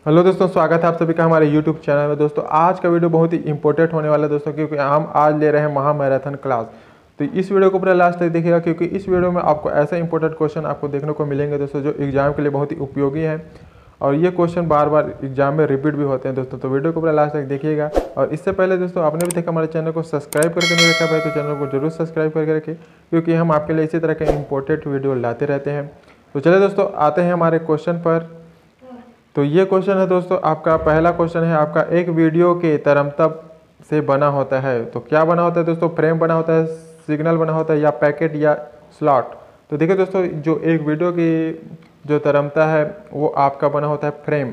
Hello दोस्तों, स्वागत है आप सभी का हमारे यूट्यूब चैनल में। दोस्तों आज का वीडियो बहुत ही इंपॉर्टेंट होने वाला है दोस्तों, क्योंकि हम आज ले रहे हैं महा मैराथन क्लास। तो इस वीडियो को पूरा लास्ट तक देखिएगा, क्योंकि इस वीडियो में आपको ऐसे इंपॉर्टेंट क्वेश्चन आपको देखने को मिलेंगे दोस्तों, जो एग्जाम के लिए बहुत ही उपयोगी है। और ये क्वेश्चन बार बार एग्जाम में रिपीट भी होते हैं दोस्तों। तो वीडियो को पूरा लास्ट तक देखिएगा। और इससे पहले दोस्तों, आपने भी देखा हमारे चैनल को सब्सक्राइब करके नहीं रखा भाई, तो चैनल को जरूर सब्सक्राइब करके रखें, क्योंकि हम आपके लिए इसी तरह के इंपॉर्टेंट वीडियो लाते रहते हैं। तो चलिए दोस्तों, आते हैं हमारे क्वेश्चन पर। तो ये क्वेश्चन है दोस्तों आपका, पहला क्वेश्चन है आपका, एक वीडियो के तरमतब से बना होता है। तो क्या बना होता है दोस्तों? फ्रेम बना होता है, सिग्नल बना होता है, या पैकेट, या स्लॉट। तो देखिए दोस्तों, जो एक वीडियो की जो तरमता है वो आपका बना होता है फ्रेम।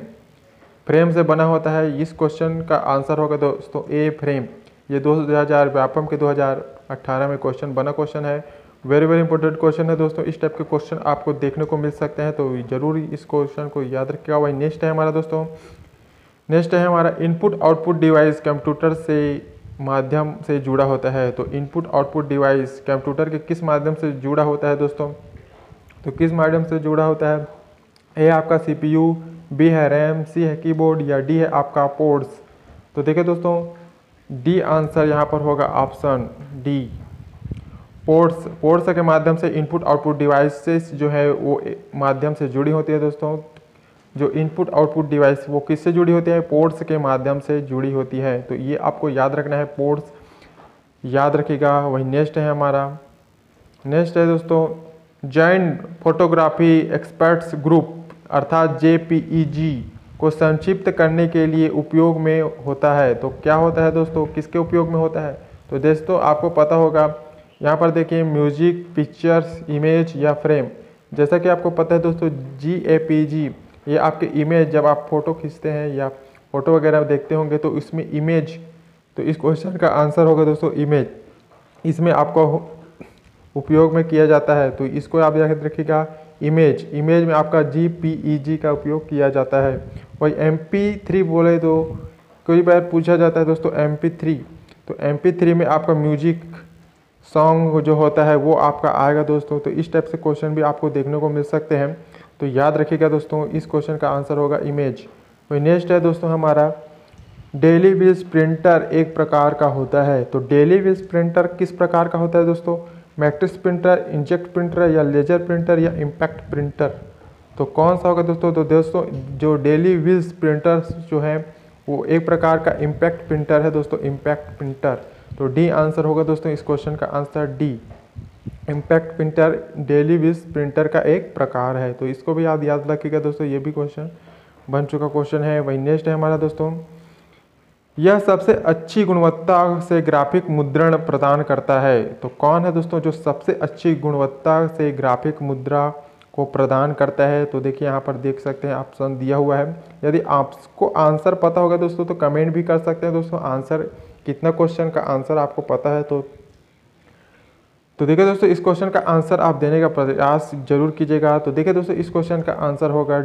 फ्रेम से बना होता है। इस क्वेश्चन का आंसर होगा दोस्तों ए फ्रेम। ये 2000 व्यापम के 2018 में क्वेश्चन बना क्वेश्चन है। वेरी वेरी इंपॉर्टेंट क्वेश्चन है दोस्तों। इस टाइप के क्वेश्चन आपको देखने को मिल सकते हैं, तो जरूर इस क्वेश्चन को याद रखिएगा। वही नेक्स्ट है हमारा दोस्तों, नेक्स्ट है हमारा, इनपुट आउटपुट डिवाइस कंप्यूटर से माध्यम से जुड़ा होता है। तो इनपुट आउटपुट डिवाइस कंप्यूटर के किस माध्यम से जुड़ा होता है दोस्तों? तो किस माध्यम से जुड़ा होता है? ए आपका CPU, बी है रैम, सी है कीबोर्ड, या डी है आपका पोर्ट्स। तो देखिए दोस्तों, डी आंसर यहाँ पर होगा ऑप्शन डी, पोर्ट्स के माध्यम से इनपुट आउटपुट डिवाइसेस जो है वो माध्यम से जुड़ी होती है दोस्तों। जो इनपुट आउटपुट डिवाइस वो किससे जुड़ी होती है? पोर्ट्स के माध्यम से जुड़ी होती है। तो ये आपको याद रखना है, पोर्ट्स याद रखिएगा। वही नेक्स्ट है हमारा, नेक्स्ट है दोस्तों, जॉइंट फोटोग्राफी एक्सपर्ट्स ग्रुप अर्थात JPEG को संक्षिप्त करने के लिए उपयोग में होता है। तो क्या होता है दोस्तों, किसके उपयोग में होता है? तो दोस्तों आपको पता होगा, यहाँ पर देखिए, म्यूजिक, पिक्चर्स, इमेज, या फ्रेम। जैसा कि आपको पता है दोस्तों, JPEG ये आपके इमेज, जब आप फोटो खींचते हैं या फोटो वगैरह देखते होंगे तो इसमें इमेज, तो इस क्वेश्चन का आंसर होगा दोस्तों इमेज। इसमें आपको उपयोग में किया जाता है, तो इसको आप याद रखिएगा, इमेज में आपका JPEG का उपयोग किया जाता है। वही MP3 बोले तो कई बार पूछा जाता है दोस्तों MP3। तो MP3 में आपका म्यूजिक सॉन्ग जो होता है वो आपका आएगा दोस्तों। तो इस टाइप से क्वेश्चन भी आपको देखने को मिल सकते हैं, तो याद रखिएगा दोस्तों, इस क्वेश्चन का आंसर होगा इमेज। वही नेक्स्ट है दोस्तों हमारा, डेली व्हील्स प्रिंटर एक प्रकार का होता है। तो डेली व्हील्स प्रिंटर किस प्रकार का होता है दोस्तों? मैट्रिक्स प्रिंटर, इंजेक्ट प्रिंटर, या लेजर प्रिंटर, या इम्पैक्ट प्रिंटर। तो कौन सा होगा दोस्तों? तो दोस्तों जो डेली व्हील्स प्रिंटर्स जो है वो एक प्रकार का इम्पैक्ट प्रिंटर है दोस्तों, इम्पैक्ट प्रिंटर। तो डी आंसर होगा दोस्तों इस क्वेश्चन का answer D, impact printer daily wheels printer का एक प्रकार है। तो इसको भी आप याद रखिएगा दोस्तों, ये भी क्वेश्चन बन चुका क्वेश्चन है। वही नेक्स्ट है हमारा दोस्तों, यह सबसे अच्छी गुणवत्ता से ग्राफिक मुद्रण प्रदान करता है। तो कौन है दोस्तों जो सबसे अच्छी गुणवत्ता से ग्राफिक मुद्रा को प्रदान करता है? तो देखिए यहाँ पर देख सकते हैं ऑप्शन दिया हुआ है। यदि आपको आंसर पता होगा दोस्तों तो कमेंट भी कर सकते हैं दोस्तों, आंसर कितना क्वेश्चन का आंसर आपको पता है। तो देखिए दोस्तों, इस क्वेश्चन का आंसर आप देने का प्रयास जरूर कीजिएगा। तो देखिए दोस्तों, इस क्वेश्चन का आंसर होगा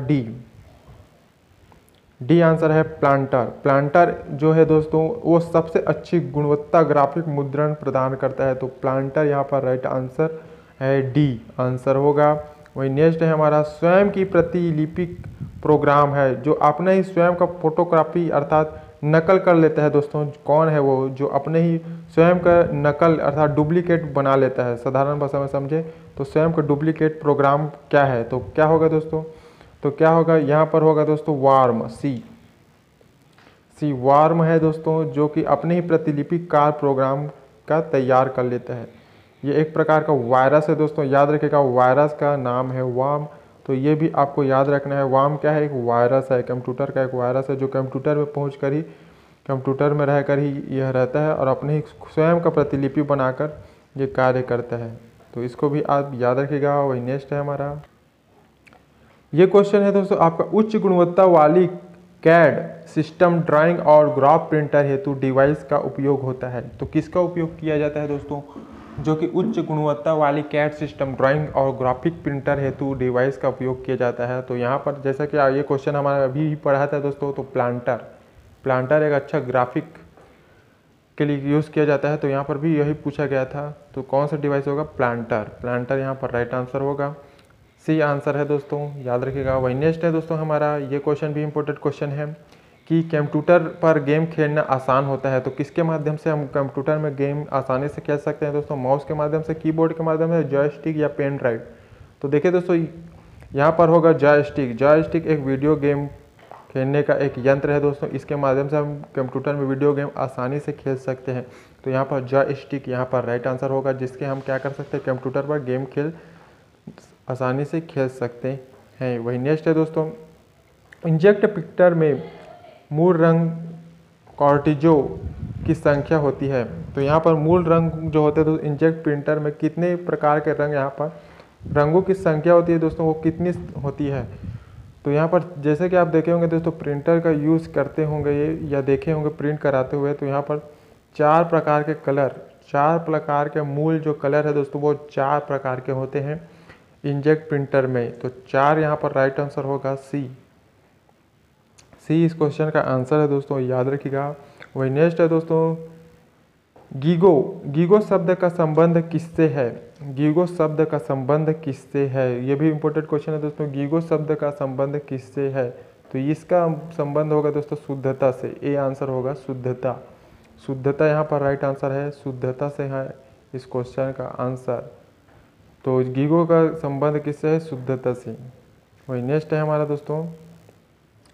डी आंसर है प्लांटर। प्लांटर जो है दोस्तों वो सबसे अच्छी गुणवत्ता ग्राफिक मुद्रण प्रदान करता है। तो प्लांटर यहाँ पर राइट आंसर है, डी आंसर होगा। वही नेक्स्ट है हमारा, स्वयं की प्रतिलिपिक प्रोग्राम है जो अपने ही स्वयं का फोटोग्राफी अर्थात नकल कर लेता है दोस्तों। कौन है वो जो अपने ही स्वयं का नकल अर्थात डुप्लीकेट बना लेता है? साधारण भाषा में समझे तो स्वयं का डुप्लीकेट प्रोग्राम क्या है? तो क्या होगा दोस्तों? तो क्या होगा यहाँ पर होगा दोस्तों वार्म, सी वार्म है दोस्तों, जो कि अपने ही प्रतिलिपि कार प्रोग्राम का तैयार कर लेता है। ये एक प्रकार का वायरस है दोस्तों, याद रखिएगा, वायरस का नाम है वार्म। तो ये भी आपको याद रखना है, वार्म क्या है? एक वायरस है, कंप्यूटर का एक वायरस है, जो कंप्यूटर में पहुँच कर ही, कंप्यूटर में रहकर ही यह रहता है और अपने ही स्वयं का प्रतिलिपि बनाकर ये कार्य करता है। तो इसको भी आप याद रखिएगा। वही नेक्स्ट है हमारा, ये क्वेश्चन है दोस्तों आपका, उच्च गुणवत्ता वाली कैड सिस्टम ड्राइंग और ग्राफ प्रिंटर हेतु डिवाइस का उपयोग होता है। तो किसका उपयोग किया जाता है दोस्तों? जो कि उच्च गुणवत्ता वाली कैड सिस्टम ड्राइंग और ग्राफिक प्रिंटर हेतु डिवाइस का उपयोग किया जाता है। तो यहाँ पर जैसा कि ये क्वेश्चन हमारा अभी ही पढ़ा था दोस्तों, तो प्लांटर एक अच्छा ग्राफिक के लिए यूज़ किया जाता है। तो यहाँ पर भी यही पूछा गया था, तो कौन सा डिवाइस होगा? प्लांटर यहाँ पर राइट आंसर होगा। सी आंसर है दोस्तों, याद रखिएगा। वही नेक्स्ट है दोस्तों हमारा, ये क्वेश्चन भी इम्पोर्टेंट क्वेश्चन है कि कंप्यूटर पर गेम खेलना आसान होता है, तो किसके माध्यम से हम कंप्यूटर में गेम आसानी से खेल सकते हैं दोस्तों? माउस के माध्यम से, कीबोर्ड के माध्यम से, जॉयस्टिक या पेन ड्राइव? तो देखिए दोस्तों, यहाँ पर होगा जॉयस्टिक। जॉयस्टिक एक वीडियो गेम खेलने का एक यंत्र है दोस्तों, इसके माध्यम से हम कंप्यूटर में वीडियो गेम आसानी से खेल सकते हैं। तो यहाँ पर जॉयस्टिक यहाँ पर राइट आंसर होगा, जिसके हम क्या कर सकते हैं, कंप्यूटर पर गेम आसानी से खेल सकते हैं। वही नेक्स्ट है दोस्तों, इंजेक्ट पिक्चर में मूल रंग कॉर्टिजो की संख्या होती है। तो यहाँ पर मूल रंग जो होते हैं तो इंजेक्ट प्रिंटर में कितने प्रकार के रंग, यहाँ पर रंगों की संख्या होती है दोस्तों, वो कितनी होती है? तो यहाँ पर जैसे कि आप देखे होंगे दोस्तों, प्रिंटर का यूज़ करते होंगे ये या देखे होंगे प्रिंट कराते हुए, तो यहाँ पर 4 प्रकार के कलर, 4 प्रकार के मूल जो कलर है दोस्तों, वो 4 प्रकार के होते हैं इंजेक्ट प्रिंटर में। तो 4 यहाँ पर राइट आंसर होगा सी। सी इस क्वेश्चन का आंसर है दोस्तों, याद रखिएगा। वही नेक्स्ट है दोस्तों, गीगो। गीगो शब्द का संबंध किससे है? गीगो शब्द का संबंध किससे है? ये भी इंपॉर्टेंट क्वेश्चन है दोस्तों, गीगो शब्द का संबंध किससे है? तो इसका संबंध होगा दोस्तों शुद्धता से। ए आंसर होगा शुद्धता। शुद्धता यहाँ पर राइट आंसर है, शुद्धता से है इस क्वेश्चन का आंसर। तो गीगो का संबंध किससे है? शुद्धता से। वही नेक्स्ट है हमारा दोस्तों,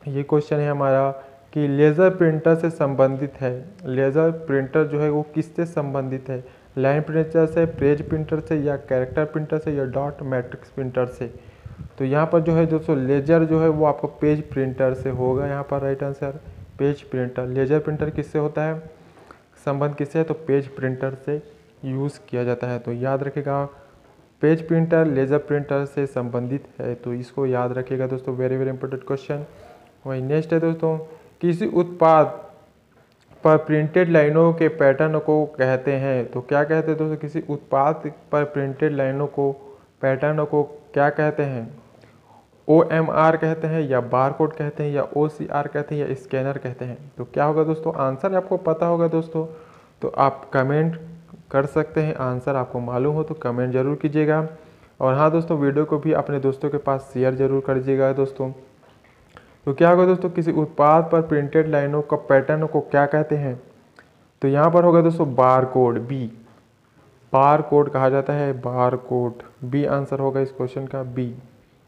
ये क्वेश्चन है हमारा कि लेज़र प्रिंटर से संबंधित है। लेज़र प्रिंटर जो है वो किससे संबंधित है? लाइन प्रिंटर से, पेज प्रिंटर से, या कैरेक्टर प्रिंटर से, या डॉट मैट्रिक्स प्रिंटर से? तो यहाँ पर जो है दोस्तों लेज़र जो है वो आपको पेज प्रिंटर से होगा, यहाँ पर right answer page printer. Laser printer किससे होता है, संबंध किससे है? तो पेज प्रिंटर से यूज़ किया जाता है। तो याद रखिएगा, पेज प्रिंटर लेज़र प्रिंटर से संबंधित है, तो इसको याद रखिएगा दोस्तों, वेरी वेरी इंपॉर्टेंट क्वेश्चन। वही नेक्स्ट है दोस्तों, किसी उत्पाद पर प्रिंटेड लाइनों के पैटर्न को कहते हैं। तो क्या कहते हैं दोस्तों, किसी उत्पाद पर प्रिंटेड लाइनों को, पैटर्न को क्या कहते हैं? OMR कहते हैं, या बारकोड कहते हैं, या OCR कहते हैं, या स्कैनर कहते हैं? तो क्या होगा दोस्तों, आंसर आपको पता होगा दोस्तों, तो आप कमेंट कर सकते हैं। आंसर आपको मालूम हो तो कमेंट जरूर कीजिएगा। और हाँ दोस्तों, वीडियो को भी अपने दोस्तों के पास शेयर जरूर कर दीजिएगा दोस्तों। तो क्या होगा दोस्तों, किसी उत्पाद पर प्रिंटेड लाइनों का पैटर्न को क्या कहते हैं? तो यहाँ पर होगा दोस्तों bar code, B. Bar code कहा जाता है, बार कोड। बी आंसर होगा इस क्वेश्चन का, बी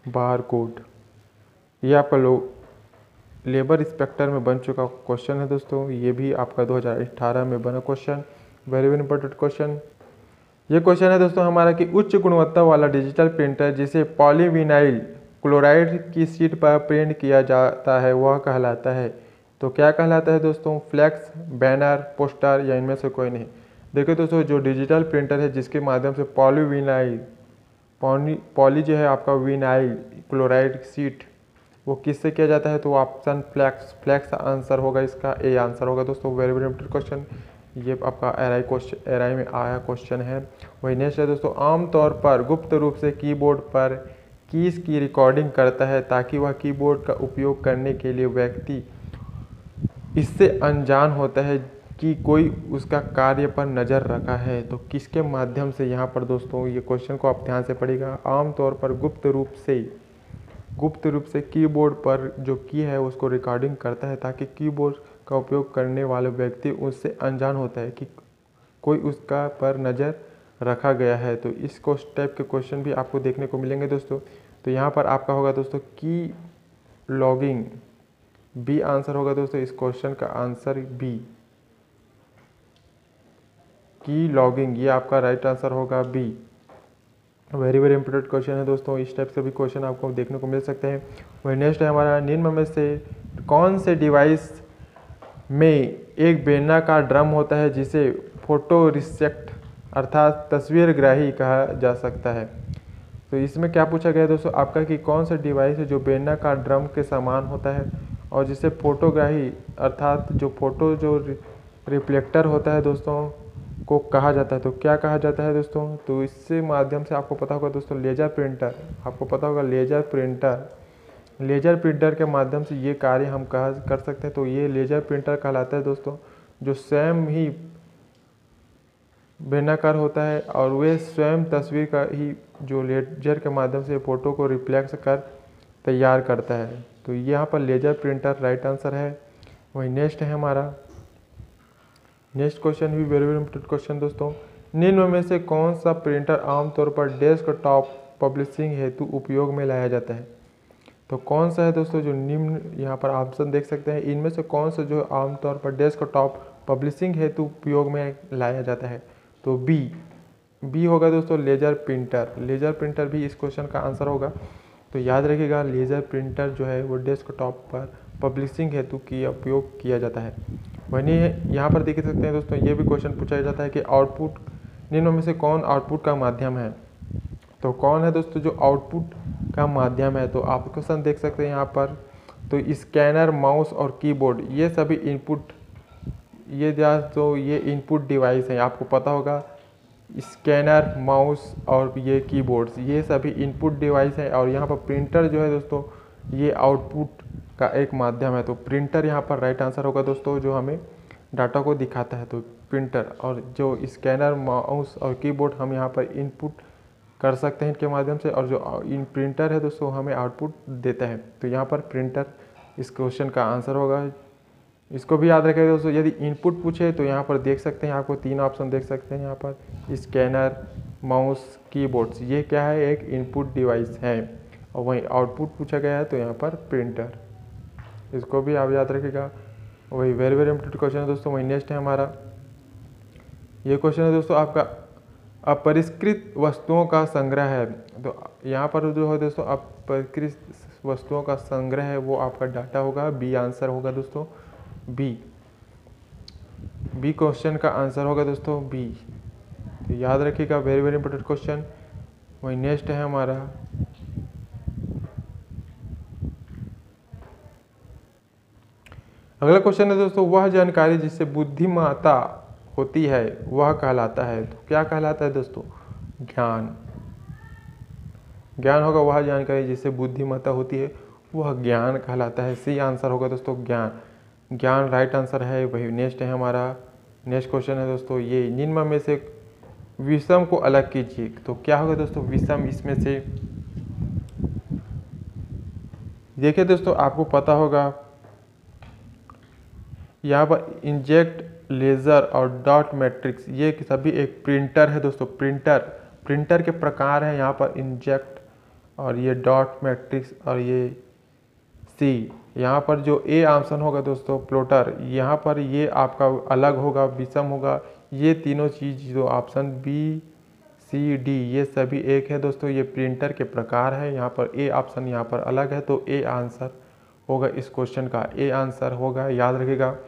बार कोड। ये आपका लेबर इंस्पेक्टर में बन चुका क्वेश्चन है दोस्तों, ये भी आपका 2018 में बना question, very very important question. ये क्वेश्चन है दोस्तों हमारा कि उच्च गुणवत्ता वाला डिजिटल प्रिंटर जिसे पॉलीविनाइल क्लोराइड की शीट पर प्रिंट किया जाता है वह कहलाता है। तो क्या कहलाता है दोस्तों? फ्लैक्स, बैनर, पोस्टर, या इनमें से कोई नहीं? देखिए दोस्तों, जो डिजिटल प्रिंटर है जिसके माध्यम से पॉली जो है आपका विनाइल क्लोराइड शीट, वो किससे किया जाता है? तो ऑप्शन फ्लैक्स। फ्लैक्स आंसर होगा इसका, ए आंसर होगा दोस्तों, वेरी वेरी इंपॉर्टेंट क्वेश्चन। ये आपका एआई में आया क्वेश्चन है। वही नेक्स्ट है दोस्तों, आमतौर पर गुप्त रूप से कीबोर्ड पर कीज की रिकॉर्डिंग करता है ताकि वह कीबोर्ड का उपयोग करने के लिए व्यक्ति इससे अनजान होता है कि कोई उसका कार्य पर नज़र रखा है। तो किसके माध्यम से? यहाँ पर दोस्तों ये क्वेश्चन को आप ध्यान से पढ़िएगा। आमतौर पर गुप्त रूप से कीबोर्ड पर जो की है उसको रिकॉर्डिंग करता है ताकि कीबोर्ड का उपयोग करने वाले व्यक्ति उससे अनजान होता है कि कोई उसका पर नज़र रखा गया है। तो इस टाइप के क्वेश्चन भी आपको देखने को मिलेंगे दोस्तों। तो यहाँ पर आपका होगा दोस्तों की लॉगिंग, बी आंसर होगा दोस्तों इस क्वेश्चन का आंसर, बी की लॉगिंग, ये आपका राइट आंसर होगा, B. Very very important question है दोस्तों, इस टाइप से भी क्वेश्चन आपको देखने को मिल सकते हैं। वही नेक्स्ट है हमारा, निम्न में से कौन से डिवाइस में एक बेलनाकार ड्रम होता है जिसे फोटो रिसेप्ट अर्थात तस्वीरग्राही कहा जा सकता है? तो इसमें क्या पूछा गया है दोस्तों आपका कि कौन सा डिवाइस है जो बेलनाकार ड्रम के समान होता है और जिसे फोटोग्राही अर्थात जो फोटो जो रिफ्लेक्टर होता है दोस्तों को कहा जाता है? तो क्या कहा जाता है दोस्तों? तो इससे माध्यम से आपको पता होगा दोस्तों लेजर प्रिंटर, आपको पता होगा लेजर प्रिंटर के माध्यम से ये कार्य हम कर सकते हैं। तो ये लेजर प्रिंटर कहलाता है दोस्तों, जो स्वयं ही बेलनाकार होता है और वे स्वयं तस्वीर का ही जो लेजर के माध्यम से फ़ोटो को रिफ्लेक्ट कर तैयार करता है। तो यहाँ पर लेजर प्रिंटर राइट आंसर है। वही नेक्स्ट है हमारा, नेक्स्ट क्वेश्चन भी वेरी वेरी इंपॉर्टेंट क्वेश्चन दोस्तों। निम्न में से कौन सा प्रिंटर आमतौर पर डेस्कटॉप पब्लिशिंग हेतु उपयोग में लाया जाता है? तो कौन सा है दोस्तों जो निम्न, यहाँ पर ऑप्शन देख सकते हैं, इनमें से कौन सा जो आमतौर पर डेस्कटॉप पब्लिशिंग हेतु उपयोग में लाया जाता है? तो बी होगा दोस्तों लेजर प्रिंटर। लेजर प्रिंटर भी इस क्वेश्चन का आंसर होगा। तो याद रखिएगा लेजर प्रिंटर जो है वो डेस्कटॉप पर पब्लिशिंग हेतु की उपयोग किया जाता है। वहीं यहाँ पर देख सकते हैं दोस्तों, ये भी क्वेश्चन पूछा जाता है कि आउटपुट निम्न में से कौन आउटपुट का माध्यम है? तो कौन है दोस्तों जो आउटपुट का माध्यम है? तो आप क्वेश्चन देख सकते हैं यहाँ पर। तो स्कैनर, माउस और कीबोर्ड ये सभी इनपुट, ये इनपुट डिवाइस हैं। आपको पता होगा स्कैनर, माउस और ये कीबोर्ड्स ये सभी इनपुट डिवाइस हैं। और यहाँ पर प्रिंटर जो है दोस्तों ये आउटपुट का एक माध्यम है। तो प्रिंटर यहाँ पर राइट आंसर होगा दोस्तों, जो हमें डाटा को दिखाता है। तो प्रिंटर, और जो स्कैनर, माउस और कीबोर्ड हम यहाँ पर इनपुट कर सकते हैं इनके माध्यम से, और जो इन प्रिंटर है दोस्तों हमें आउटपुट देता है। तो यहाँ पर प्रिंटर इस क्वेश्चन का आंसर होगा। इसको भी याद रखें दोस्तों, यदि इनपुट पूछे तो यहाँ पर देख सकते हैं, आपको 3 ऑप्शन देख सकते हैं यहाँ पर, स्कैनर, माउस, कीबोर्ड्स ये क्या है, एक इनपुट डिवाइस है। और वहीं आउटपुट पूछा गया है तो यहाँ पर प्रिंटर, इसको भी आप याद रखिएगा। वही वेरी वेरी इंपॉर्टेंट क्वेश्चन है दोस्तों। वही नेक्स्ट है हमारा, ये क्वेश्चन है दोस्तों आपका अपरिष्कृत वस्तुओं का संग्रह है। तो यहाँ पर जो है दोस्तों अपरिष्कृत वस्तुओं का संग्रह है वो आपका डाटा होगा। बी आंसर होगा दोस्तों, बी क्वेश्चन का आंसर होगा दोस्तों बी। तो याद रखिएगा, वेरी वेरी इंपॉर्टेंट क्वेश्चन। वही नेक्स्ट है हमारा, अगला क्वेश्चन है दोस्तों, वह जानकारी जिससे बुद्धिमत्ता होती है वह कहलाता है। तो क्या कहलाता है दोस्तों? ज्ञान। ज्ञान होगा वह जानकारी जिससे बुद्धिमत्ता होती है वह ज्ञान कहलाता है। सी आंसर होगा दोस्तों ज्ञान। ज्ञान राइट आंसर है। वही नेक्स्ट है हमारा, नेक्स्ट क्वेश्चन है दोस्तों, ये निम्न में से विषम को अलग कीजिए। तो क्या होगा दोस्तों विषम? इसमें से देखिए दोस्तों, आपको पता होगा यहाँ पर इंजेक्ट, लेज़र और डॉट मैट्रिक्स ये सभी एक प्रिंटर है दोस्तों। प्रिंटर के प्रकार हैं यहाँ पर इंजेक्ट और ये डॉट मैट्रिक्स और ये सी। यहाँ पर जो ए ऑप्शन होगा दोस्तों प्लॉटर, यहाँ पर ये आपका अलग होगा, विषम होगा। ये तीनों चीज़ जो ऑप्शन बी, सी, डी ये सभी एक है दोस्तों, ये प्रिंटर के प्रकार है। यहाँ पर ए ऑप्शन यहाँ पर अलग है, तो ए आंसर होगा इस क्वेश्चन का, ए आंसर होगा। याद रखिएगा,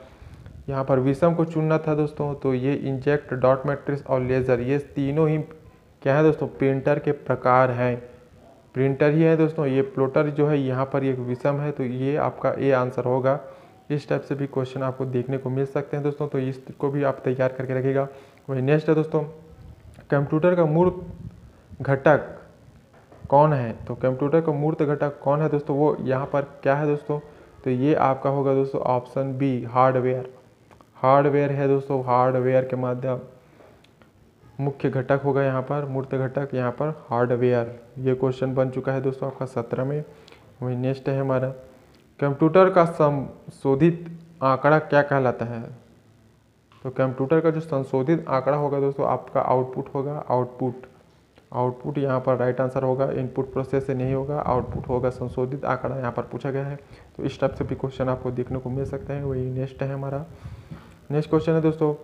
यहाँ पर विषम को चुनना था दोस्तों। तो ये इंजेक्ट, डॉट मैट्रिक्स और लेज़र ये तीनों ही क्या है दोस्तों? प्रिंटर के प्रकार हैं, प्रिंटर ही है दोस्तों। ये प्लॉटर जो है यहाँ पर एक विषम है, तो ये आपका ए आंसर होगा। इस टाइप से भी क्वेश्चन आपको देखने को मिल सकते हैं दोस्तों, तो इसको भी आप तैयार करके रखिएगा। वही नेक्स्ट है दोस्तों, कंप्यूटर का मूर्त घटक कौन है? तो कंप्यूटर का मूर्त घटक कौन है दोस्तों? वो यहाँ पर क्या है दोस्तों? तो ये आपका होगा दोस्तों ऑप्शन बी, हार्डवेयर। हार्डवेयर है दोस्तों, हार्डवेयर के माध्यम मुख्य घटक होगा यहाँ पर, मूर्त घटक यहाँ पर हार्डवेयर। ये क्वेश्चन बन चुका है दोस्तों आपका 17 में। वही नेक्स्ट है हमारा, कंप्यूटर का संशोधित आंकड़ा क्या कहलाता है? तो कंप्यूटर का जो संशोधित आंकड़ा होगा दोस्तों आपका आउटपुट होगा। आउटपुट यहाँ पर राइट आंसर होगा, इनपुट प्रोसेस से नहीं होगा, आउटपुट होगा। संशोधित आंकड़ा यहाँ पर पूछा गया है, तो इस टाइप से भी क्वेश्चन आपको देखने को मिल सकते हैं। वही नेक्स्ट है हमारा, नेक्स्ट क्वेश्चन है दोस्तों,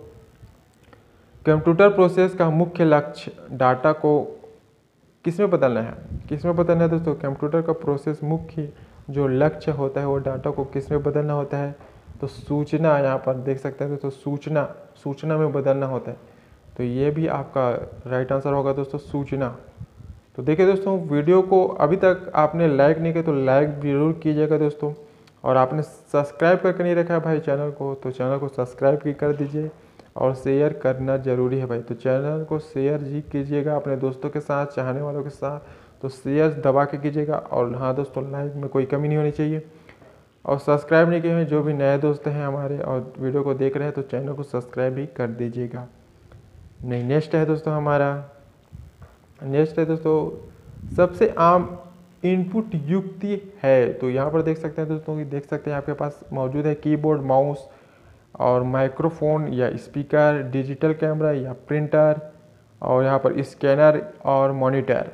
कंप्यूटर प्रोसेस का मुख्य लक्ष्य डाटा को किसमें बदलना है? किसमें बदलना है दोस्तों? कंप्यूटर का प्रोसेस मुख्य जो लक्ष्य होता है वो डाटा को किसमें बदलना होता है? तो सूचना, यहाँ पर देख सकते हैं दोस्तों सूचना में बदलना होता है। तो ये भी आपका राइट आंसर होगा दोस्तों, सूचना। तो देखिए दोस्तों, वीडियो को अभी तक आपने लाइक नहीं किया तो लाइक जरूर कीजिएगा दोस्तों, और आपने सब्सक्राइब करके नहीं रखा है भाई चैनल को, तो चैनल को सब्सक्राइब कर दीजिए और शेयर करना ज़रूरी है भाई। तो चैनल को शेयर जी कीजिएगा अपने दोस्तों के साथ, चाहने वालों के साथ, तो शेयर दबा के कीजिएगा। और हाँ दोस्तों, लाइक में कोई कमी नहीं होनी चाहिए। और सब्सक्राइब नहीं किए हैं जो भी नए दोस्त हैं हमारे और वीडियो को देख रहे हैं, तो चैनल को सब्सक्राइब भी कर दीजिएगा। नहीं, नेक्स्ट है दोस्तों हमारा, नेक्स्ट है दोस्तों सबसे आम इनपुट युक्ति है। तो यहाँ पर देख सकते हैं दोस्तों कि देख सकते हैं आपके पास मौजूद है कीबोर्ड, माउस और माइक्रोफोन या स्पीकर, डिजिटल कैमरा या प्रिंटर, और यहाँ पर स्कैनर और मॉनिटर।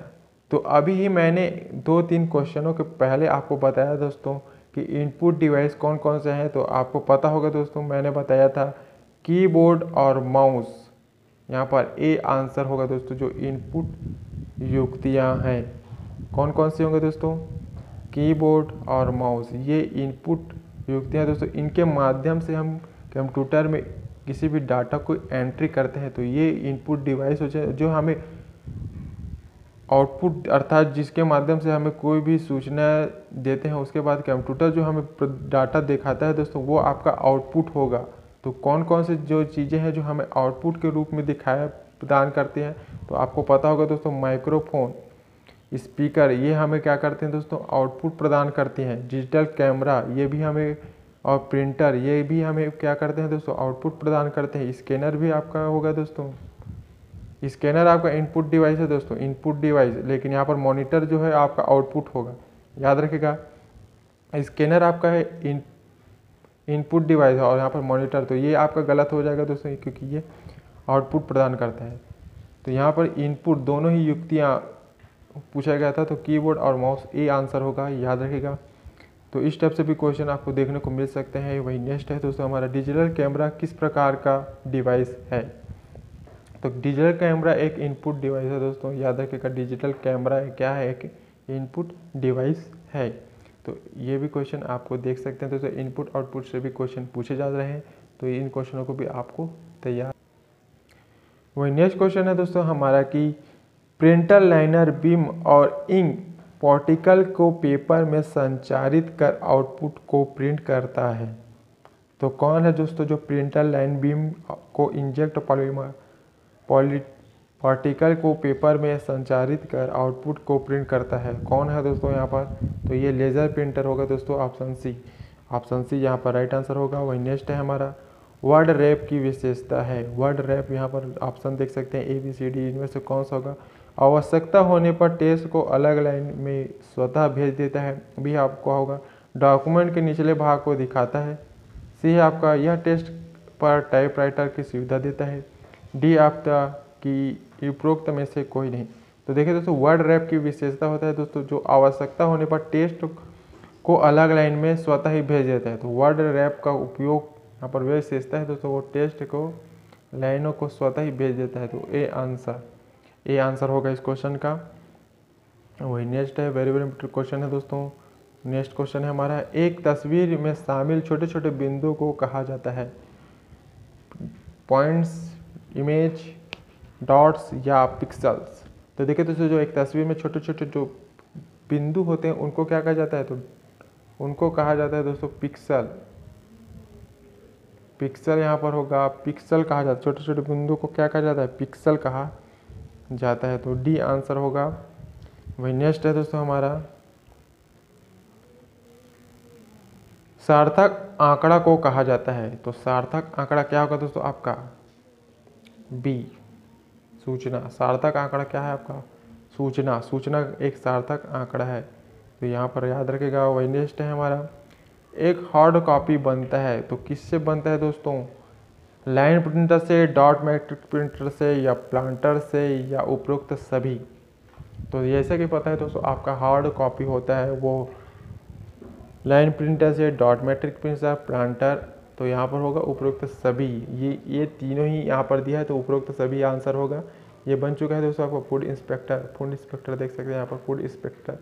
तो अभी ही मैंने 2-3 क्वेश्चनों के पहले आपको बताया दोस्तों कि इनपुट डिवाइस कौन कौन से हैं। तो आपको पता होगा दोस्तों, मैंने बताया था कीबोर्ड और माउस। यहाँ पर ए आंसर होगा दोस्तों जो इनपुट युक्तियाँ हैं। कौन कौन सी होंगे दोस्तों? कीबोर्ड और माउस, ये इनपुट युक्तियाँ दोस्तों, इनके माध्यम से हम कंप्यूटर में किसी भी डाटा को एंट्री करते हैं। तो ये इनपुट डिवाइस हो जाए जो हमें आउटपुट, अर्थात जिसके माध्यम से हमें कोई भी सूचना देते हैं, उसके बाद कंप्यूटर जो हमें डाटा दिखाता है दोस्तों, वो आपका आउटपुट होगा। तो कौन कौन से जो चीज़ें हैं जो हमें आउटपुट के रूप में दिखाया प्रदान करती हैं, तो आपको पता होगा दोस्तों माइक्रोफोन, स्पीकर, ये हमें क्या करते हैं दोस्तों? आउटपुट प्रदान करती हैं। डिजिटल कैमरा ये भी हमें, और प्रिंटर ये भी हमें क्या करते हैं दोस्तों? आउटपुट प्रदान करते हैं। स्कैनर भी आपका होगा दोस्तों, स्कैनर आपका इनपुट डिवाइस है दोस्तों, इनपुट डिवाइस, लेकिन यहाँ पर मॉनिटर जो है आपका आउटपुट होगा, याद रखिएगा। स्कैनर आपका है इनपुट डिवाइस है और यहाँ पर मॉनिटर, तो ये आपका गलत हो जाएगा दोस्तों क्योंकि ये आउटपुट प्रदान करता है। तो यहाँ पर इनपुट दोनों ही युक्तियाँ पूछा गया था, तो कीबोर्ड और माउस ए आंसर होगा, याद रखिएगा। तो इस टाइप से भी क्वेश्चन आपको देखने को मिल सकते हैं। वही नेक्स्ट है दोस्तों हमारा, डिजिटल कैमरा किस प्रकार का डिवाइस है? तो डिजिटल कैमरा एक इनपुट डिवाइस है दोस्तों, याद रखिएगा। डिजिटल कैमरा क्या है? एक इनपुट डिवाइस है। तो ये भी क्वेश्चन आपको देख सकते हैं दोस्तों, इनपुट आउटपुट से भी क्वेश्चन पूछे जा रहे हैं, तो इन क्वेश्चनों को भी आपको तैयार। वही नेक्स्ट क्वेश्चन है दोस्तों हमारा कि प्रिंटर लाइनर बीम और इंक पार्टिकल को पेपर में संचारित कर आउटपुट को प्रिंट करता है। तो कौन है दोस्तों जो प्रिंटर लाइन बीम को इंजेक्ट पार्टिकल को पेपर में संचारित कर आउटपुट को प्रिंट करता है? कौन है दोस्तों यहाँ पर? तो ये लेज़र प्रिंटर होगा दोस्तों, ऑप्शन सी। ऑप्शन सी यहाँ पर राइट आंसर होगा। वही नेक्स्ट है हमारा, वर्ड रैप की विशेषता है। वर्ड रैप यहाँ पर ऑप्शन देख सकते हैं ABCD, इनमें से कौन सा होगा? आवश्यकता होने पर टेक्स्ट को अलग लाइन में स्वतः भेज देता है, भी आपको होगा। डॉक्यूमेंट के निचले भाग को दिखाता है, सी है आपका यह टेक्स्ट पर टाइपराइटर की सुविधा देता है, डी आपका कि उपरोक्त में से कोई नहीं। तो देखिए दोस्तों, वर्ड रैप की विशेषता होता है दोस्तों जो आवश्यकता होने पर टेक्स्ट को अलग लाइन में स्वतः ही भेज देता है। तो वर्ड रैप का उपयोग यहाँ पर विशेषता है दोस्तों, वो टेक्स्ट को लाइनों को स्वतः ही भेज देता है। तो ए आंसर होगा इस क्वेश्चन का। वही नेक्स्ट है, वेरी वेरी इंपॉर्टेंट क्वेश्चन है दोस्तों। नेक्स्ट क्वेश्चन है हमारा, एक तस्वीर में शामिल छोटे छोटे बिंदुओं को कहा जाता है? पॉइंट्स, इमेज, डॉट्स या पिक्सल्स? तो देखिए दोस्तों, जो एक तस्वीर में छोटे छोटे जो बिंदु होते हैं उनको क्या कहा जाता है? तो उनको कहा जाता है दोस्तों पिक्सल। पिक्सल यहाँ पर होगा, पिक्सल कहा जाता है। छोटे छोटे बिंदु को क्या कहा जाता है? पिक्सल कहा जाता है। तो डी आंसर होगा। वही नेक्स्ट है दोस्तों हमारा, सार्थक आंकड़ा को कहा जाता है? तो सार्थक आंकड़ा क्या होगा दोस्तों आपका? बी, सूचना। सार्थक आंकड़ा क्या है आपका? सूचना। सूचना एक सार्थक आंकड़ा है, तो यहाँ पर याद रखेगा। वही नेक्स्ट है हमारा, एक हार्ड कॉपी बनता है तो किससे बनता है दोस्तों? लाइन प्रिंटर से, डॉट मैट्रिक प्रिंटर से, या प्लांटर से, या उपरोक्त सभी? तो जैसे कि पता है दोस्तों, आपका हार्ड कॉपी होता है वो लाइन प्रिंटर से, डॉट मैट्रिक प्रिंटर, प्लांटर, तो यहाँ पर होगा उपरोक्त सभी। ये तीनों ही यहाँ पर दिया है, तो उपरोक्त सभी आंसर होगा। ये बन चुका है दोस्तों आपको फूड इंस्पेक्टर। फूड इंस्पेक्टर देख सकते हैं यहाँ पर, फूड इंस्पेक्टर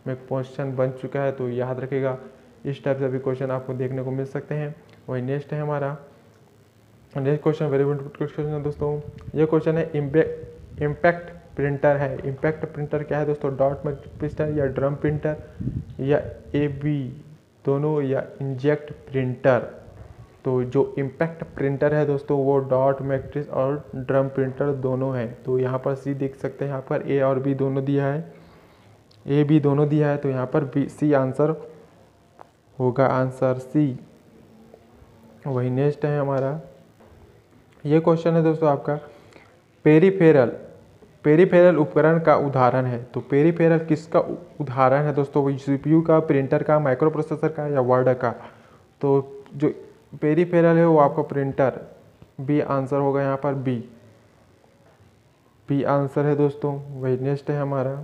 में क्वेश्चन बन चुका है, तो याद रखिएगा। इस टाइप से भी क्वेश्चन आपको देखने को मिल सकते हैं। वही नेक्स्ट है हमारा, next question very important question है दोस्तों। ये क्वेश्चन है इम्पैक्ट प्रिंटर है। इम्पैक्ट प्रिंटर क्या है दोस्तों? डॉट मैट्रिक प्रिंटर या ड्रम प्रिंटर, या AB दोनों, या इंजेक्ट प्रिंटर? तो जो इम्पैक्ट प्रिंटर है दोस्तों वो डॉट मैट्रिक्स और ड्रम प्रिंटर दोनों हैं। तो यहाँ पर सी देख सकते हैं, यहाँ पर A और B दोनों दिया है, AB दोनों दिया है, तो यहाँ पर सी आंसर होगा, आंसर सी। वही नेक्स्ट है हमारा, ये क्वेश्चन है दोस्तों आपका, पेरीफेरल, पेरीफेरल उपकरण का उदाहरण है। तो पेरीफेरल किसका उदाहरण है दोस्तों? वो सीपीयू का, प्रिंटर का, माइक्रो प्रोसेसर का या वर्ड का? तो जो पेरीफेरल है वो आपका प्रिंटर, बी आंसर होगा यहाँ पर, बी आंसर है दोस्तों। वही नेक्स्ट है हमारा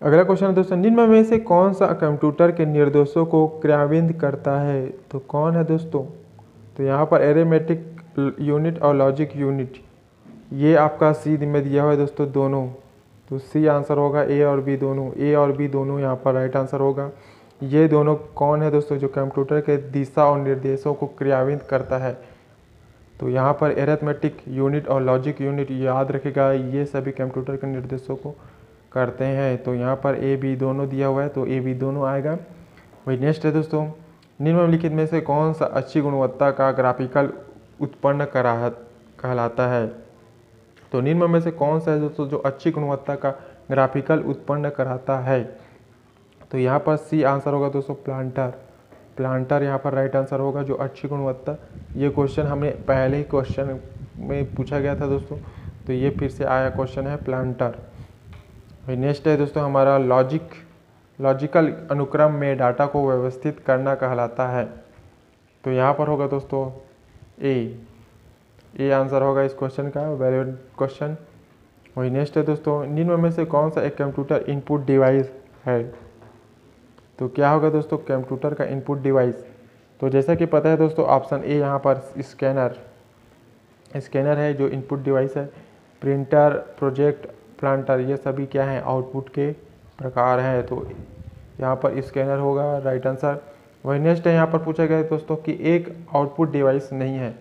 अगला क्वेश्चन है दोस्तों, निम्न में से कौन सा कंप्यूटर के निर्देशों को क्रियान्वित करता है? तो कौन है दोस्तों? तो यहाँ पर एरिथमेटिक यूनिट और लॉजिक यूनिट, ये आपका सी में दिया हुआ है दोस्तों दोनों। तो सी आंसर होगा, ए और बी दोनों, ए और बी दोनों यहाँ पर राइट आंसर होगा। ये दोनों कौन है दोस्तों? जो कंप्यूटर के दिशा और निर्देशों को क्रियान्वित करता है। तो यहाँ पर एरिथमेटिक यूनिट और लॉजिक यूनिट याद रखेगा, ये सभी कंप्यूटर के निर्देशों को करते हैं। तो यहाँ पर ए बी दोनों दिया हुआ है, तो ए बी दोनों आएगा। वही नेक्स्ट है दोस्तों, निम्नलिखित में से कौन सा अच्छी गुणवत्ता का ग्राफिकल उत्पन्न कहलाता है? तो निम्न में से कौन सा है दोस्तों जो अच्छी गुणवत्ता का ग्राफिकल उत्पन्न कराता है? तो यहाँ पर सी आंसर होगा दोस्तों, प्लांटर, प्लांटर यहाँ पर राइट आंसर होगा, जो अच्छी गुणवत्ता। ये क्वेश्चन हमें पहले ही क्वेश्चन में पूछा गया था दोस्तों, तो ये फिर से आया क्वेश्चन है प्लांटर। नेक्स्ट है दोस्तों हमारा लॉजिकल अनुक्रम में डाटा को व्यवस्थित करना कहलाता है। तो यहाँ पर होगा दोस्तों ए आंसर होगा इस क्वेश्चन का, वेरी गुड क्वेश्चन। वही नेक्स्ट है दोस्तों, निम्न में से कौन सा एक कंप्यूटर इनपुट डिवाइस है? तो क्या होगा दोस्तों कंप्यूटर का इनपुट डिवाइस? तो जैसा कि पता है दोस्तों, ऑप्शन ए यहाँ पर स्कैनर है जो इनपुट डिवाइस है। प्रिंटर, प्रोजेक्ट, प्लांटर, ये सभी क्या हैं? आउटपुट के प्रकार हैं। तो यहाँ पर स्कैनर होगा राइट आंसर। वही नेक्स्ट है, यहाँ पर पूछा गया है दोस्तों कि एक आउटपुट डिवाइस नहीं है।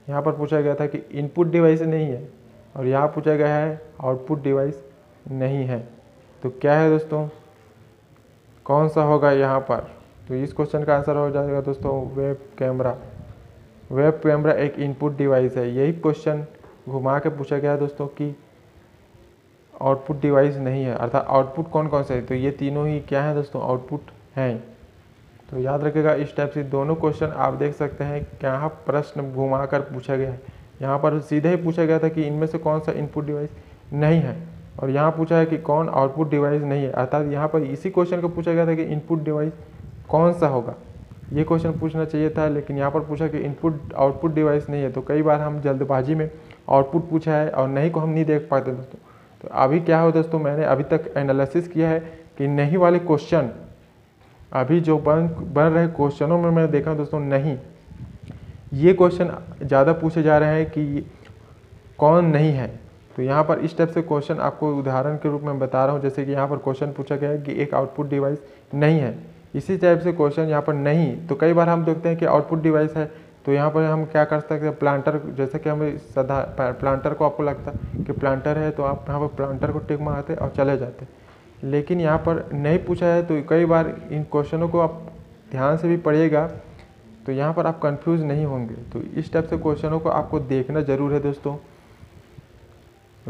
यहाँ पर पूछा गया था कि इनपुट डिवाइस नहीं है, और यहाँ पूछा गया है आउटपुट डिवाइस नहीं है। तो क्या है दोस्तों, कौन सा होगा यहाँ पर? तो इस क्वेश्चन का आंसर हो जाएगा दोस्तों वेब कैमरा। वेब कैमरा एक इनपुट डिवाइस है। यही क्वेश्चन घुमा के पूछा गया है दोस्तों कि आउटपुट डिवाइस नहीं है, अर्थात आउटपुट कौन कौन से है? तो ये तीनों ही क्या है दोस्तों? आउटपुट हैं। तो याद रखिएगा, इस टाइप से दोनों क्वेश्चन आप देख सकते हैं क्या प्रश्न घुमा कर पूछा गया है। यहाँ पर सीधे ही पूछा गया था कि इनमें से कौन सा इनपुट डिवाइस नहीं है, और यहाँ पूछा है कि कौन आउटपुट डिवाइस नहीं है, अर्थात यहाँ पर इसी क्वेश्चन को पूछा गया था कि इनपुट डिवाइस कौन सा होगा। ये क्वेश्चन पूछना चाहिए था, लेकिन यहाँ पर पूछा कि इनपुट आउटपुट डिवाइस नहीं है। तो कई बार हम जल्दबाजी में आउटपुट पूछा है और नहीं को हम नहीं देख पाते दोस्तों। तो अभी क्या हो दोस्तों, मैंने अभी तक एनालिसिस किया है कि नहीं वाले क्वेश्चन, अभी जो बन रहे क्वेश्चनों में मैं देखा दोस्तों, नहीं ये क्वेश्चन ज़्यादा पूछे जा रहे हैं कि कौन नहीं है। तो यहाँ पर इस टाइप से क्वेश्चन आपको उदाहरण के रूप में बता रहा हूँ। जैसे कि यहाँ पर क्वेश्चन पूछा गया है कि एक आउटपुट डिवाइस नहीं है, इसी टाइप से क्वेश्चन यहाँ पर नहीं। तो कई बार हम देखते हैं कि आउटपुट डिवाइस है, तो यहाँ पर हम क्या कर सकते हैं, प्लांटर, जैसे कि हमें सदा प्लांटर को आपको लगता है कि प्लांटर है, तो आप यहाँ पर प्लांटर को टिक मारते और चले जाते। लेकिन यहाँ पर नहीं पूछा है, तो कई बार इन क्वेश्चनों को आप ध्यान से भी पढ़िएगा, तो यहाँ पर आप कंफ्यूज नहीं होंगे। तो इस टाइप से क्वेश्चनों को आपको देखना जरूर है दोस्तों।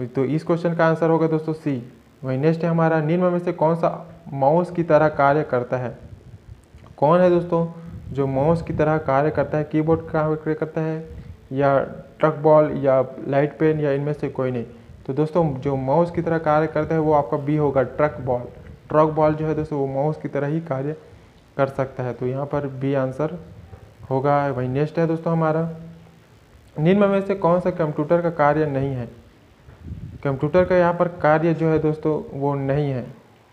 तो इस क्वेश्चन का आंसर होगा दोस्तों सी। वही नेक्स्ट है हमारा, निम्न में से कौन सा माउस की तरह कार्य करता है? कौन है दोस्तों जो माउस की तरह कार्य करता है? कीबोर्ड का कार्य करता है, या ट्रक बॉल, या लाइट पेन, या इनमें से कोई नहीं? तो दोस्तों जो माउस की तरह कार्य करता है वो आपका बी होगा, ट्रक बॉल। ट्रक बॉल जो है दोस्तों वो माउस की तरह ही कार्य कर सकता है। तो यहाँ पर बी आंसर होगा। वही नेक्स्ट है दोस्तों हमारा, निम्न में से कौन सा कंप्यूटर का कार्य नहीं है? कंप्यूटर का यहाँ पर कार्य जो है दोस्तों वो नहीं है।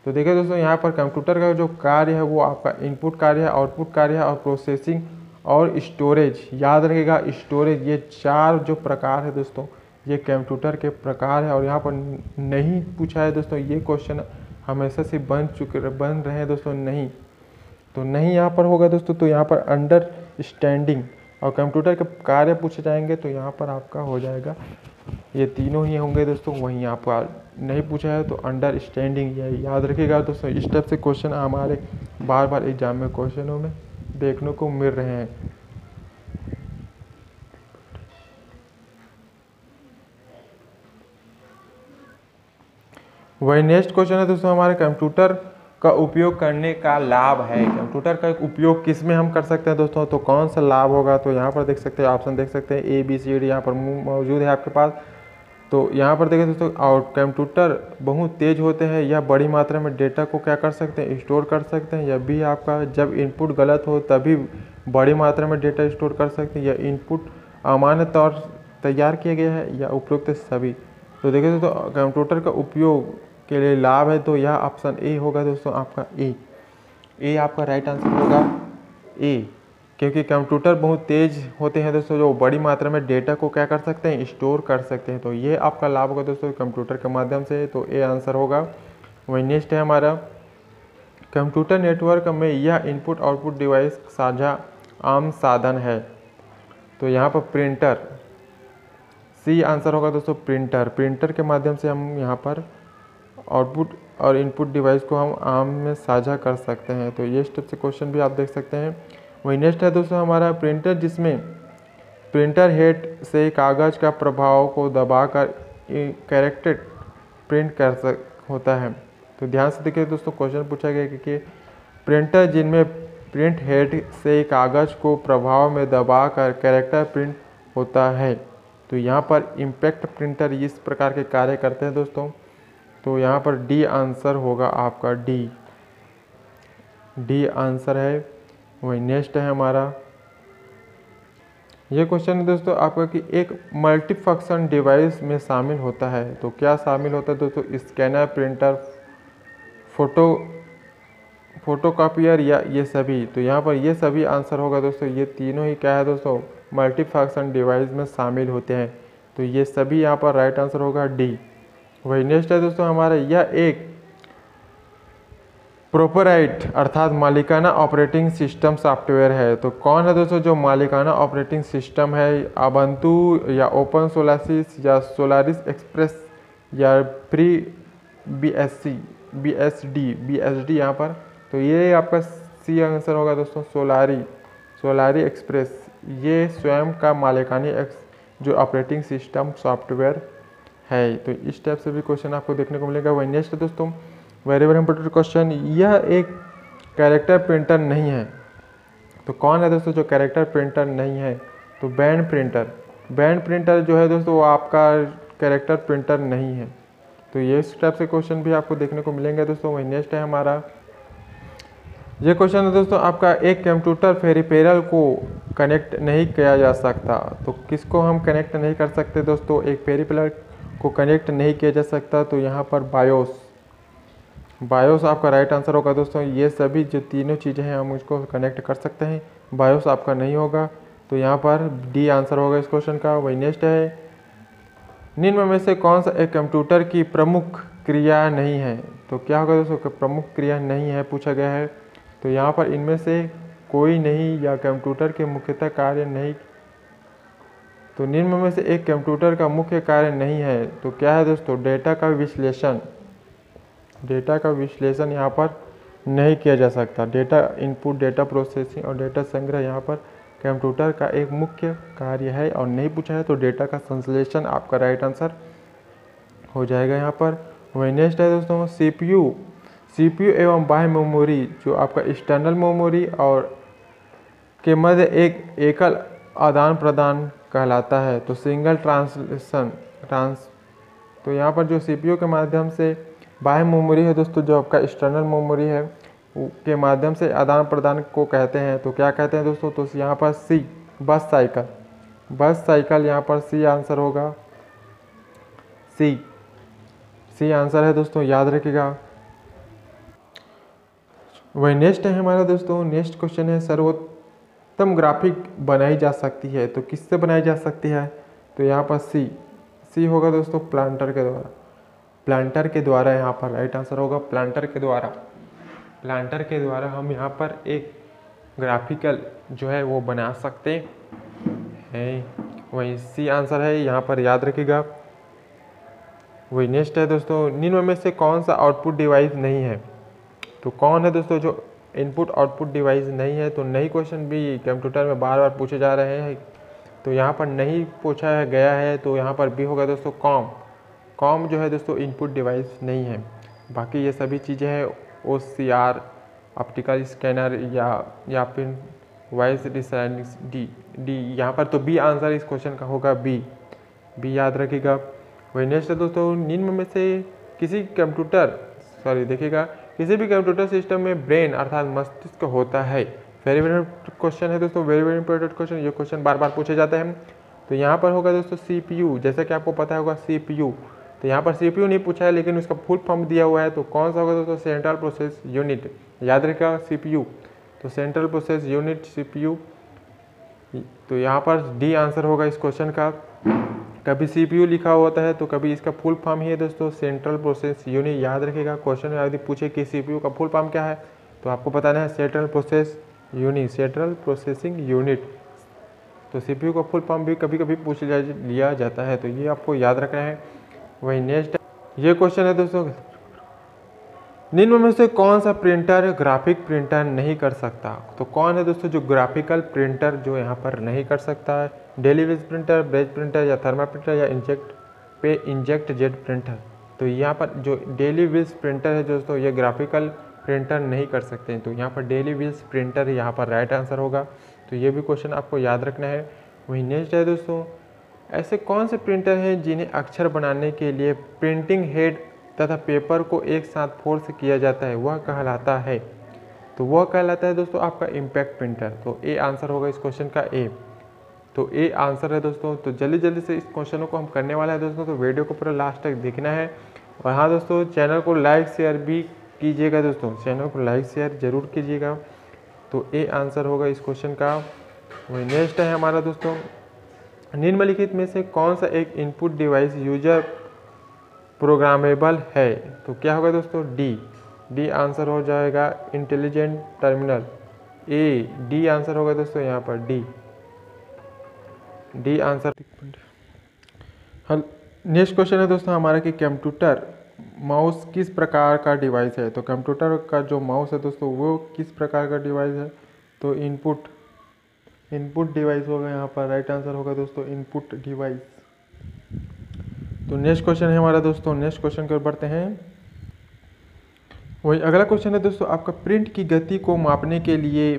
तो देखिए दोस्तों, यहाँ पर कंप्यूटर का जो कार्य है वो आपका इनपुट कार्य है, आउटपुट कार्य है, और प्रोसेसिंग और स्टोरेज। याद रखिएगा स्टोरेज, ये चार जो प्रकार है दोस्तों, ये कंप्यूटर के प्रकार है। और यहाँ पर नहीं पूछा है दोस्तों, ये क्वेश्चन हमेशा से बन रहे हैं दोस्तों नहीं। तो नहीं यहाँ पर होगा दोस्तों। तो यहाँ पर अंडरस्टैंडिंग और कंप्यूटर के कार्य पूछे जाएंगे, तो यहाँ पर आपका हो जाएगा, ये तीनों ही होंगे दोस्तों। वहीं यहाँ पर नहीं पूछा है तो अंडरस्टैंडिंग, ये याद रखिएगा दोस्तों। इस टाइप से क्वेश्चन हमारे बार बार एग्जाम में क्वेश्चनों में देखने को मिल रहे हैं। वही नेक्स्ट क्वेश्चन है दोस्तों हमारे, कंप्यूटर का उपयोग करने का लाभ है। कंप्यूटर का उपयोग किस में हम कर सकते हैं दोस्तों, तो कौन सा लाभ होगा, तो यहाँ पर देख सकते हैं ऑप्शन देख सकते हैं ABCD यहाँ पर मौजूद है आपके पास। तो यहाँ पर देखिए दोस्तों, और कंप्यूटर बहुत तेज होते हैं या बड़ी मात्रा में डेटा को क्या कर सकते हैं, स्टोर कर सकते हैं, या भी आपका जब इनपुट गलत हो तभी बड़ी मात्रा में डेटा स्टोर कर सकते हैं, या इनपुट अमान्य तौर तैयार किया गया है, या उपयुक्त सभी। तो देखिए दोस्तों, कंप्यूटर का उपयोग के लिए लाभ है, तो यह ऑप्शन ए होगा दोस्तों आपका ए आपका राइट आंसर होगा ए, क्योंकि कंप्यूटर बहुत तेज होते हैं दोस्तों, जो बड़ी मात्रा में डेटा को क्या कर सकते हैं, स्टोर कर सकते हैं। तो ये आपका लाभ होगा दोस्तों कंप्यूटर के माध्यम से, तो ए आंसर होगा। वही नेक्स्ट है हमारा, कंप्यूटर नेटवर्क में यह इनपुट आउटपुट डिवाइस साझा आम साधन है। तो यहाँ पर प्रिंटर, सी आंसर होगा दोस्तों प्रिंटर के माध्यम से हम यहाँ पर आउटपुट और इनपुट डिवाइस को हम आम में साझा कर सकते हैं। तो ये स्टेप से क्वेश्चन भी आप देख सकते हैं। वही नेक्स्ट है दोस्तों हमारा, प्रिंटर जिसमें प्रिंटर हेड से कागज़ का प्रभाव को दबाकर कैरेक्टर प्रिंट होता है। तो ध्यान से देखिए दोस्तों, क्वेश्चन पूछा गया कि प्रिंटर जिनमें प्रिंट हेड से कागज़ को प्रभाव में दबाकर कैरेक्टर प्रिंट होता है। तो यहाँ पर इम्पैक्ट प्रिंटर इस प्रकार के कार्य करते हैं दोस्तों। तो यहाँ पर डी आंसर होगा आपका, डी आंसर है। वही नेक्स्ट है हमारा, ये क्वेश्चन है दोस्तों आपका कि एक मल्टीफंक्शन डिवाइस में शामिल होता है। तो क्या शामिल होता है दोस्तों, स्कैनर, प्रिंटर, फोटोकॉपियर या ये सभी। तो यहाँ पर ये सभी आंसर होगा दोस्तों, ये तीनों ही क्या है दोस्तों, मल्टीफंक्शन डिवाइस में शामिल होते हैं। तो ये सभी यहाँ पर राइट आंसर होगा डी। वही नेक्स्ट है दोस्तों हमारा, यह एक प्रोपराइट अर्थात मालिकाना ऑपरेटिंग सिस्टम सॉफ्टवेयर है। तो कौन है दोस्तों जो मालिकाना ऑपरेटिंग सिस्टम है, उबंटू या ओपन सोलारिस या सोलारिस एक्सप्रेस या फ्री BSD यहाँ पर। तो ये आपका सी आंसर होगा दोस्तों, सोलारी एक्सप्रेस। ये स्वयं का मालिकानी जो ऑपरेटिंग सिस्टम सॉफ्टवेयर है। तो इस टाइप से भी क्वेश्चन आपको देखने को मिलेगा। वही नेक्स्ट दोस्तों, वेरी वेरी इंपॉर्टेंट क्वेश्चन, यह एक कैरेक्टर प्रिंटर नहीं है। तो कौन है दोस्तों जो कैरेक्टर प्रिंटर नहीं है, तो बैंड प्रिंटर जो है दोस्तों वो आपका कैरेक्टर प्रिंटर नहीं है। तो ये इस टाइप से क्वेश्चन भी आपको देखने को मिलेंगे दोस्तों। वही नेक्स्ट है हमारा, ये क्वेश्चन है दोस्तों आपका, एक कंप्यूटर पेरिफेरल को कनेक्ट नहीं किया जा सकता। तो किसको हम कनेक्ट नहीं कर सकते दोस्तों, एक पेरिफेरल को कनेक्ट नहीं किया जा सकता। तो यहाँ पर बायोस आपका राइट आंसर होगा दोस्तों। ये सभी जो तीनों चीज़ें हैं हम उसको कनेक्ट कर सकते हैं, बायोस आपका नहीं होगा। तो यहाँ पर डी आंसर होगा इस क्वेश्चन का। वही नेक्स्ट है, निम्न में से कौन सा एक कंप्यूटर की प्रमुख क्रिया नहीं है। तो क्या होगा दोस्तों, प्रमुख क्रिया नहीं है पूछा गया है। तो यहाँ पर इनमें से कोई नहीं, या कंप्यूटर के मुख्यतः कार्य नहीं। तो निम्न में से एक कंप्यूटर का मुख्य कार्य नहीं है। तो क्या है दोस्तों, डेटा का विश्लेषण यहाँ पर नहीं किया जा सकता। डेटा इनपुट, डेटा प्रोसेसिंग और डेटा संग्रह यहाँ पर कंप्यूटर का एक मुख्य कार्य है और नहीं पूछा है। तो डेटा का संश्लेषण आपका राइट आंसर हो जाएगा यहाँ पर। वही नेक्स्ट है दोस्तों, CPU एवं बाह्य मेमोरी, जो आपका एक्सटर्नल मेमोरी और के मध्य एक एकल आदान प्रदान कहलाता है। तो सिंगल तो यहाँ पर जो CPU के माध्यम से बाह्य मेमोरी है दोस्तों, जो आपका एक्सटर्नल मेमोरी है के माध्यम से आदान प्रदान को कहते हैं। तो क्या कहते हैं दोस्तों, तो यहाँ पर सी, बस साइकिल यहाँ पर सी आंसर होगा, सी आंसर है दोस्तों, याद रखिएगा। वही नेक्स्ट है हमारा दोस्तों, नेक्स्ट क्वेश्चन है, सर्वोत्तम ग्राफिक बनाई जा सकती है। तो किससे बनाई जा सकती है, तो यहाँ पर सी होगा दोस्तों, प्लांटर के द्वारा यहाँ पर राइट आंसर होगा, प्लांटर के द्वारा हम यहाँ पर एक ग्राफिकल जो है वो बना सकते हैं। वही सी आंसर है यहाँ पर, याद रखिएगा। वही नेक्स्ट है दोस्तों, निम्न में से कौन सा आउटपुट डिवाइस नहीं है। तो कौन है दोस्तों जो इनपुट आउटपुट डिवाइस नहीं है। तो नई क्वेश्चन भी कंप्यूटर में बार बार पूछे जा रहे हैं। तो यहाँ पर नहीं पूछा गया है, तो यहाँ पर भी होगा दोस्तों कॉम जो है दोस्तों इनपुट डिवाइस नहीं है। बाकी ये सभी चीज़ें हैं OCR ऑप्टिकल स्कैनर या फिर वॉइस डिसाइनिंग डी यहाँ पर तो बी आंसर इस क्वेश्चन का होगा बी याद रखिएगा। वही नेक्स्ट है दोस्तों, निम्न में से किसी देखिएगा किसी भी कंप्यूटर सिस्टम में ब्रेन अर्थात मस्तिष्क होता है। वेरी वेरी क्वेश्चन है दोस्तों, वेरी वेरी इंपॉर्टेंट क्वेश्चन, ये क्वेश्चन बार बार पूछे जाते हैं। तो यहाँ पर होगा दोस्तों CPU, जैसा कि आपको पता होगा CPU। तो यहाँ पर CPU नहीं पूछा है लेकिन उसका फुल फॉर्म दिया हुआ है, तो कौन सा होगा दोस्तों, सेंट्रल प्रोसेस यूनिट, याद रखिएगा CPU। तो सेंट्रल प्रोसेस यूनिट CPU, तो यहाँ पर डी आंसर होगा इस क्वेश्चन का। कभी CPU लिखा होता है तो कभी इसका फुल फॉर्म ही है दोस्तों सेंट्रल प्रोसेस यूनिट, याद रखिएगा। क्वेश्चन यदि पूछे कि CPU का फुल फॉर्म क्या है तो आपको बताना है central process unit, central processing unit. तो CPU का फुल फॉर्म भी कभी कभी पूछ लिया जाता है, तो ये आपको याद रखना है। वही नेक्स्ट ये क्वेश्चन है दोस्तों, निम्न में से कौन सा प्रिंटर ग्राफिक प्रिंटर नहीं कर सकता। तो कौन है दोस्तों जो ग्राफिकल प्रिंटर जो यहाँ पर नहीं कर सकता है, डेली वेज प्रिंटर, ब्रेज प्रिंटर या थर्मा प्रिंटर या इंजेक्ट जेट प्रिंटर। तो यहाँ पर जो डेली वेज प्रिंटर है दोस्तों ये ग्राफिकल प्रिंटर नहीं कर सकते हैं, तो यहाँ पर डेली वेज प्रिंटर यहाँ पर राइट आंसर होगा। तो ये भी क्वेश्चन आपको याद रखना है। वही नेक्स्ट है दोस्तों, ऐसे कौन से प्रिंटर हैं जिन्हें अक्षर बनाने के लिए प्रिंटिंग हेड तथा पेपर को एक साथ फोर्स किया जाता है, वह कहलाता है। तो वह कहलाता है दोस्तों आपका इम्पैक्ट प्रिंटर। तो ए आंसर होगा इस क्वेश्चन का ए। तो ए आंसर है दोस्तों। तो जल्दी जल्दी से इस क्वेश्चनों को हम करने वाले हैं दोस्तों, तो वीडियो को पूरा लास्ट तक देखना है। और हाँ दोस्तों, चैनल को लाइक शेयर भी कीजिएगा दोस्तों, चैनल को लाइक शेयर जरूर कीजिएगा। तो ए आंसर होगा इस क्वेश्चन का। वही नेक्स्ट है हमारा दोस्तों, निम्नलिखित में से कौन सा एक इनपुट डिवाइस यूजर प्रोग्रामेबल है। तो क्या होगा दोस्तों, डी आंसर हो जाएगा इंटेलिजेंट टर्मिनल। डी आंसर होगा दोस्तों यहाँ पर डी आंसर। नेक्स्ट क्वेश्चन है दोस्तों हमारा कि कंप्यूटर माउस किस प्रकार का डिवाइस है। तो कंप्यूटर का जो माउस है दोस्तों वो किस प्रकार का डिवाइस है। तो इनपुट डिवाइस होगा यहाँ पर, राइट आंसर होगा दोस्तों इनपुट डिवाइस। तो नेक्स्ट क्वेश्चन है हमारा दोस्तों, नेक्स्ट क्वेश्चन की ओर बढ़ते हैं। वही अगला क्वेश्चन है दोस्तों आपका, प्रिंट की गति को मापने के लिए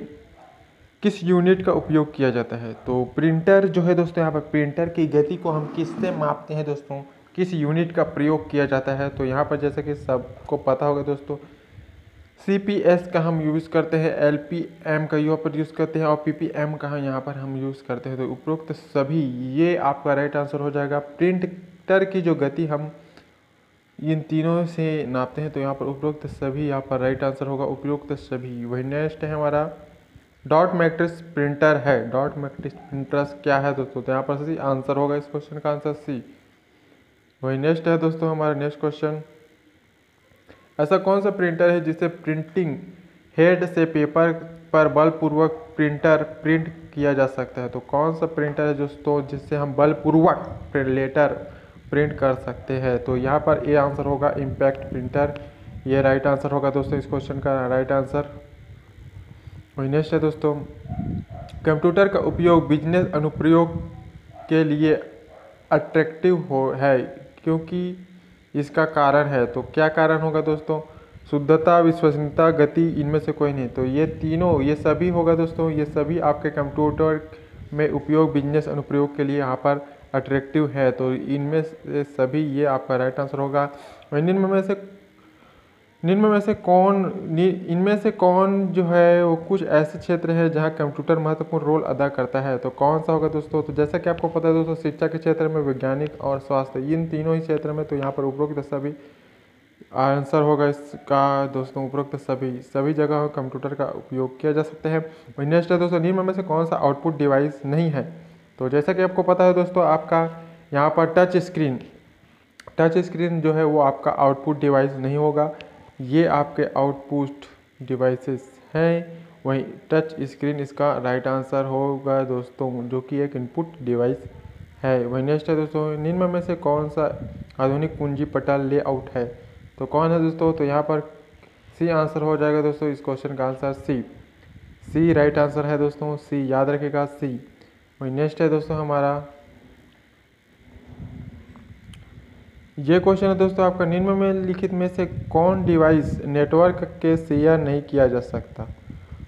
किस यूनिट का उपयोग किया जाता है। तो प्रिंटर जो है दोस्तों यहाँ पर प्रिंटर की गति को हम किससे मापते हैं दोस्तों, किस यूनिट का प्रयोग किया जाता है। तो यहाँ पर जैसे कि सबको पता होगा दोस्तों CPS का हम यूज़ करते हैं, LPM का यहाँ पर यूज़ करते हैं और PPM का यहाँ पर हम यूज़ करते हैं। तो उपरोक्त सभी ये आपका राइट आंसर हो जाएगा। प्रिंटर की जो गति हम इन तीनों से नापते हैं, तो यहाँ पर उपरोक्त सभी यहाँ पर राइट आंसर होगा, उपरोक्त सभी। वही नेक्स्ट है हमारा, डॉट मैट्रिक्स प्रिंटर है। डॉट मैट्रिक्स प्रिंटर्स क्या है दोस्तों, तो यहाँ पर सी आंसर होगा इस क्वेश्चन का आंसर सी। वही नेक्स्ट है दोस्तों हमारा नेक्स्ट क्वेश्चन, ऐसा कौन सा प्रिंटर है जिसे प्रिंटिंग हेड से पेपर पर बलपूर्वक प्रिंट किया जा सकता है। तो कौन सा प्रिंटर है दोस्तों जिससे हम बलपूर्वक लेटर प्रिंट कर सकते हैं। तो यहाँ पर ए आंसर होगा इम्पैक्ट प्रिंटर, ये राइट आंसर होगा दोस्तों इस क्वेश्चन का राइट आंसर। वही नेक्स्ट है दोस्तों, कंप्यूटर का उपयोग बिजनेस अनुप्रयोग के लिए अट्रैक्टिव है क्योंकि इसका कारण है। तो क्या कारण होगा दोस्तों, शुद्धता, विश्वसनीयता, गति, इनमें से कोई नहीं। तो ये तीनों ये सभी होगा दोस्तों, ये सभी आपके कंप्यूटर में उपयोग बिजनेस अनुप्रयोग के लिए यहाँ पर अट्रैक्टिव है। तो इनमें से सभी ये आपका राइट आंसर होगा। इनमें से कौन जो है वो कुछ ऐसे क्षेत्र है जहाँ कंप्यूटर महत्वपूर्ण रोल अदा करता है। तो कौन सा होगा दोस्तों, तो जैसा कि आपको पता है दोस्तों शिक्षा के क्षेत्र में, वैज्ञानिक और स्वास्थ्य, इन तीनों ही क्षेत्र में। तो यहाँ पर उपरोक्त सभी आंसर होगा इसका दोस्तों, उपरोक्त सभी जगह कंप्यूटर का उपयोग किया जा सकता है। वही नेक्स्ट है दोस्तों, निम्न में से कौन सा आउटपुट डिवाइस नहीं है। तो जैसा कि आपको पता है दोस्तों आपका यहाँ पर टच स्क्रीन जो है वो आपका आउटपुट डिवाइस नहीं होगा, ये आपके आउटपुट डिवाइसेस हैं। वहीं टच स्क्रीन इसका राइट आंसर होगा दोस्तों, जो कि एक इनपुट डिवाइस है। वहीं नेक्स्ट है दोस्तों, निम्न में से कौन सा आधुनिक कुंजी पटल लेआउट है। तो कौन है दोस्तों, तो यहाँ पर सी आंसर हो जाएगा दोस्तों इस क्वेश्चन का आंसर सी राइट आंसर है दोस्तों, सी याद रखेगा सी। वहीं नेक्स्ट है दोस्तों हमारा, ये क्वेश्चन है दोस्तों आपका, निम्न में लिखित में से कौन डिवाइस नेटवर्क के शेयर नहीं किया जा सकता।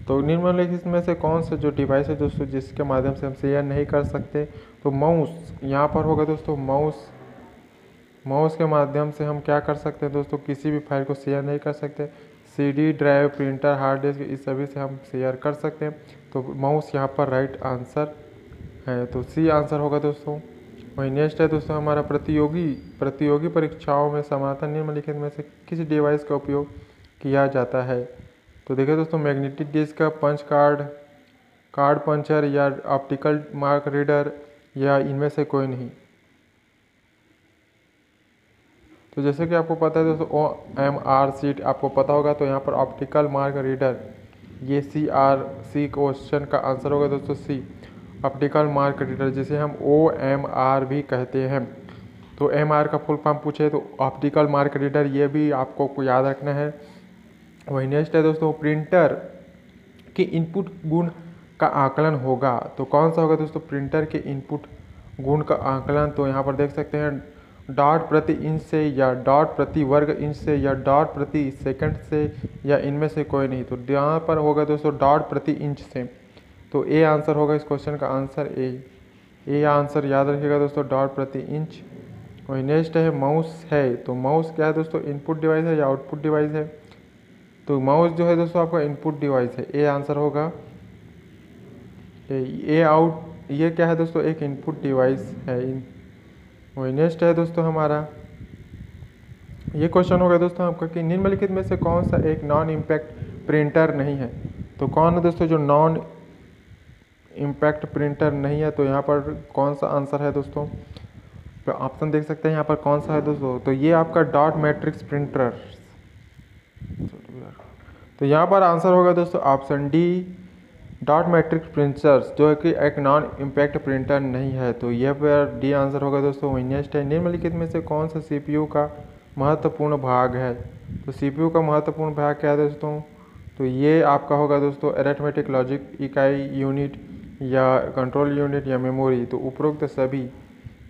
तो निम्नलिखित में से कौन सा जो डिवाइस है दोस्तों जिसके माध्यम से हम शेयर नहीं कर सकते, तो माउस यहाँ पर होगा दोस्तों। माउस के माध्यम से हम क्या कर सकते हैं दोस्तों, किसी भी फाइल को शेयर नहीं कर सकते। CD drive, printer, hard disk, इस सभी से हम शेयर कर सकते हैं। तो माउस यहाँ पर राइट आंसर है, तो सी आंसर होगा दोस्तों। वही नेक्स्ट है दोस्तों हमारा, प्रतियोगी परीक्षाओं में समानांतर निम्नलिखित में से किस डिवाइस का उपयोग किया जाता है। तो देखिए दोस्तों, magnetic disk, punch card puncher या ऑप्टिकल मार्क रीडर या इनमें से कोई नहीं। तो जैसे कि आपको पता है दोस्तों, OMR शीट आपको पता होगा, तो यहाँ पर ऑप्टिकल मार्क रीडर, ये CRC क्वेश्चन का आंसर होगा दोस्तों सी, ऑप्टिकल मार्क रीडर, जिसे हम OMR भी कहते हैं। तो MR का फुल फॉर्म पूछे तो ऑप्टिकल मार्क रीडर, ये भी आपको याद रखना है। वही नेक्स्ट है दोस्तों, प्रिंटर के इनपुट गुण का आकलन होगा, तो कौन सा होगा दोस्तों प्रिंटर के इनपुट गुण का आकलन। तो यहाँ पर देख सकते हैं डॉट प्रति इंच से या डॉट प्रति वर्ग इंच से या डॉट प्रति सेकंड से या इनमें से कोई नहीं। तो यहाँ पर होगा दोस्तों डॉट प्रति इंच से, तो ए आंसर होगा इस क्वेश्चन का आंसर ए आंसर याद रखिएगा दोस्तों, डॉट प्रति इंच। वही नेक्स्ट है माउस है, तो माउस क्या है दोस्तों, इनपुट डिवाइस है या आउटपुट डिवाइस है। तो माउस जो है दोस्तों आपका इनपुट डिवाइस है, ए आंसर होगा ये क्या है दोस्तों, एक इनपुट डिवाइस है। वही नेक्स्ट है दोस्तों हमारा, ये क्वेश्चन होगा दोस्तों आपका कि निम्नलिखित में से कौन सा एक नॉन इम्पैक्ट प्रिंटर नहीं है। तो कौन है दोस्तों जो नॉन इम्पैक्ट प्रिंटर नहीं है, तो यहाँ पर कौन सा आंसर है दोस्तों, तो ऑप्शन देख सकते हैं यहाँ पर कौन सा है दोस्तों, तो ये आपका डॉट मैट्रिक्स प्रिंटर। तो यहाँ पर आंसर होगा दोस्तों option D, dot matrix printers, जो कि एक नॉन इम्पैक्ट प्रिंटर नहीं है। तो यह पर डी आंसर होगा दोस्तों। वही नेक्स्ट है, निम्नलिखित में से कौन सा CPU का महत्वपूर्ण भाग है। तो CPU का महत्वपूर्ण भाग क्या है दोस्तों, तो ये आपका होगा दोस्तों अरिथमेटिक लॉजिक इकाई यूनिट या कंट्रोल यूनिट या मेमोरी। तो उपरोक्त सभी,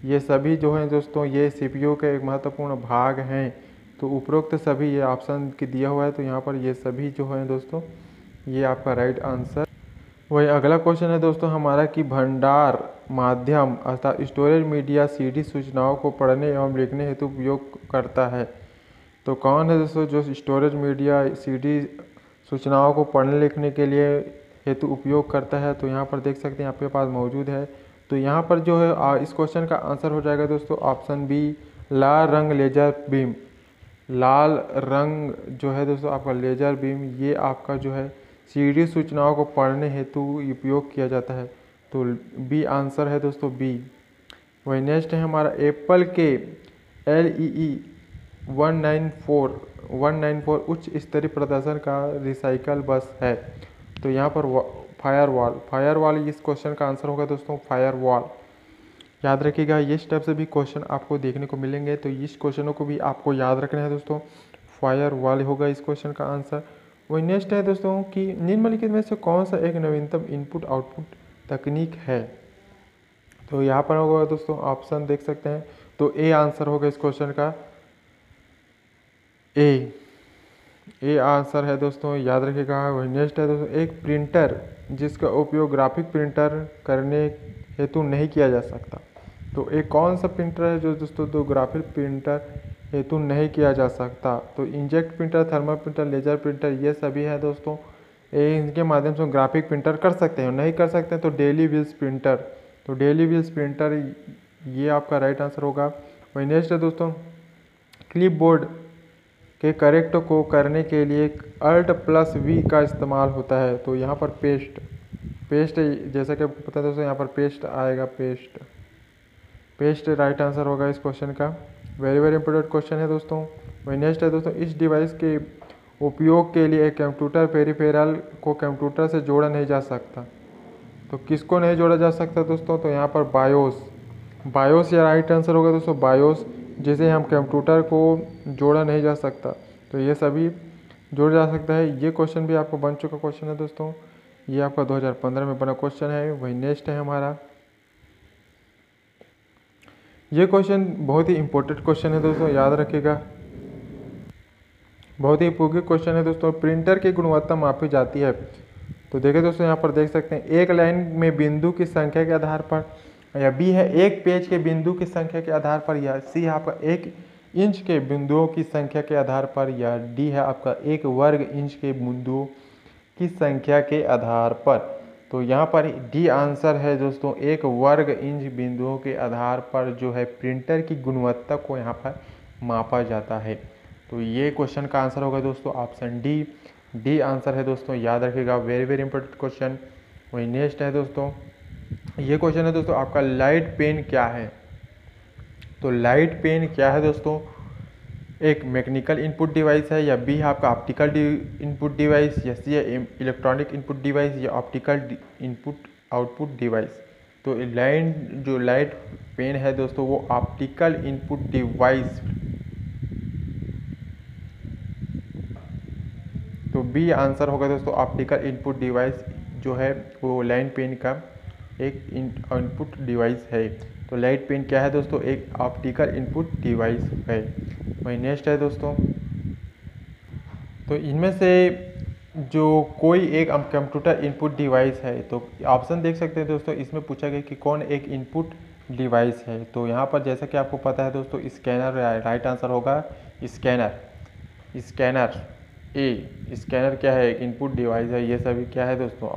ये सभी जो हैं दोस्तों ये CPU के एक महत्वपूर्ण भाग हैं। तो उपरोक्त सभी ये ऑप्शन की दिया हुआ है, तो यहाँ पर ये सभी जो हैं दोस्तों ये आपका राइट आंसर। वही अगला क्वेश्चन है दोस्तों हमारा कि भंडार माध्यम अर्थात स्टोरेज मीडिया CD सूचनाओं को पढ़ने एवं लिखने हेतु उपयोग करता है। तो कौन है दोस्तों जो स्टोरेज मीडिया CD सूचनाओं को पढ़ने लिखने के लिए हेतु उपयोग करता है। तो यहाँ पर देख सकते हैं आपके पास मौजूद है। तो यहाँ पर जो है इस क्वेश्चन का आंसर हो जाएगा दोस्तों ऑप्शन बी, लाल रंग लेजर बीम। लाल रंग जो है दोस्तों आपका लेजर बीम, ये आपका जो है CD सूचनाओं को पढ़ने हेतु उपयोग किया जाता है। तो बी आंसर है दोस्तों बी। वही नेक्स्ट है हमारा, एप्पल के LEE 194 उच्च स्तरीय प्रदर्शन का रिसाइकल बस है। तो यहाँ पर फायरवॉल इस क्वेश्चन का आंसर होगा दोस्तों फायरवॉल। याद रखिएगा, ये स्टेप से भी क्वेश्चन आपको देखने को मिलेंगे, तो इस क्वेश्चनों को भी आपको याद रखना है दोस्तों, फायरवॉल होगा इस क्वेश्चन का आंसर। वही नेक्स्ट है दोस्तों कि निम्नलिखित में से कौन सा एक नवीनतम इनपुट आउटपुट तकनीक है। तो यहाँ पर होगा दोस्तों ऑप्शन देख सकते हैं, तो ए आंसर होगा इस क्वेश्चन का ए आंसर है दोस्तों, याद रखिएगा। वही नेक्स्ट है दोस्तों, एक प्रिंटर जिसका उपयोग ग्राफिक प्रिंटर करने हेतु नहीं किया जा सकता। तो एक कौन सा प्रिंटर है जो दोस्तों तो ग्राफिक प्रिंटर हेतु नहीं किया जा सकता। तो inkjet printer, thermal printer, laser printer, ये सभी है दोस्तों, इनके माध्यम से ग्राफिक प्रिंटर कर सकते हैं। नहीं कर सकते हैं तो डेली व्हील्स प्रिंटर, तो डेली व्हील्स प्रिंटर ये आपका राइट आंसर होगा। वही नेक्स्ट है दोस्तों, क्लिपबोर्ड के करेक्ट को करने के लिए Alt+V का इस्तेमाल होता है। तो यहाँ पर पेस्ट जैसा कि आपको पता है दोस्तों, यहाँ पर पेस्ट आएगा, पेस्ट राइट आंसर होगा इस क्वेश्चन का। वेरी इंपॉर्टेंट क्वेश्चन है दोस्तों। वही नेक्स्ट है दोस्तों, इस डिवाइस के उपयोग के लिए एक कंप्यूटर पेरिफेरल को कंप्यूटर से जोड़ा नहीं जा सकता। तो किसको नहीं जोड़ा जा सकता दोस्तों, तो यहाँ पर बायोस या राइट आंसर होगा दोस्तों बायोस, जिसे हम कंप्यूटर को जोड़ा नहीं जा सकता। तो ये सभी जोड़ा जा सकता है। ये क्वेश्चन भी आपको बन चुका क्वेश्चन है दोस्तों, ये आपका 2015 में बना क्वेश्चन है। वही नेक्स्ट है हमारा, ये क्वेश्चन बहुत ही इंपॉर्टेंट क्वेश्चन है दोस्तों, याद रखिएगा। बहुत ही उपयोगी क्वेश्चन है दोस्तों। प्रिंटर की गुणवत्ता मापी जाती है। तो देखिए दोस्तों, यहाँ पर देख सकते हैं, एक लाइन में बिंदु की संख्या के आधार पर, या बी है एक पेज के बिंदु की संख्या के आधार पर, या सी है आपका एक इंच के बिंदुओं की संख्या के आधार पर, या डी है आपका एक वर्ग इंच के बिंदुओं की संख्या के आधार पर। तो यहाँ पर डी आंसर है दोस्तों, एक वर्ग इंच बिंदुओं के आधार पर जो है प्रिंटर की गुणवत्ता को यहाँ पर मापा जाता है। तो ये क्वेश्चन का आंसर होगा दोस्तों ऑप्शन डी। डी आंसर है दोस्तों, याद रखिएगा, वेरी वेरी इंपॉर्टेंट क्वेश्चन। वही नेक्स्ट है दोस्तों, ये क्वेश्चन है दोस्तों आपका, लाइट पेन क्या है। तो लाइट पेन क्या है दोस्तों, एक मैकेनिकल इनपुट डिवाइस है, या बी है आपका ऑप्टिकल इनपुट डिवाइस, या सी है इलेक्ट्रॉनिक इनपुट डिवाइस, या ऑप्टिकल इनपुट आउटपुट डिवाइस। तो लाइट पेन है दोस्तों वो ऑप्टिकल इनपुट डिवाइस। तो बी आंसर होगा दोस्तों, ऑप्टिकल इनपुट डिवाइस जो है वो लाइट पेन का एक इनपुट डिवाइस है। तो लाइट पेन क्या है दोस्तों, एक ऑप्टिकल इनपुट डिवाइस है। वही नेक्स्ट है दोस्तों, तो इनमें से जो कोई एक कंप्यूटर इनपुट डिवाइस है, तो ऑप्शन देख सकते हैं दोस्तों, इसमें पूछा गया कि कौन एक इनपुट डिवाइस है। तो यहाँ पर जैसा कि आपको पता है दोस्तों, स्कैनर राइट आंसर होगा। स्कैनर स्कैनर क्या है, एक इनपुट डिवाइस है। ये सभी क्या है दोस्तों,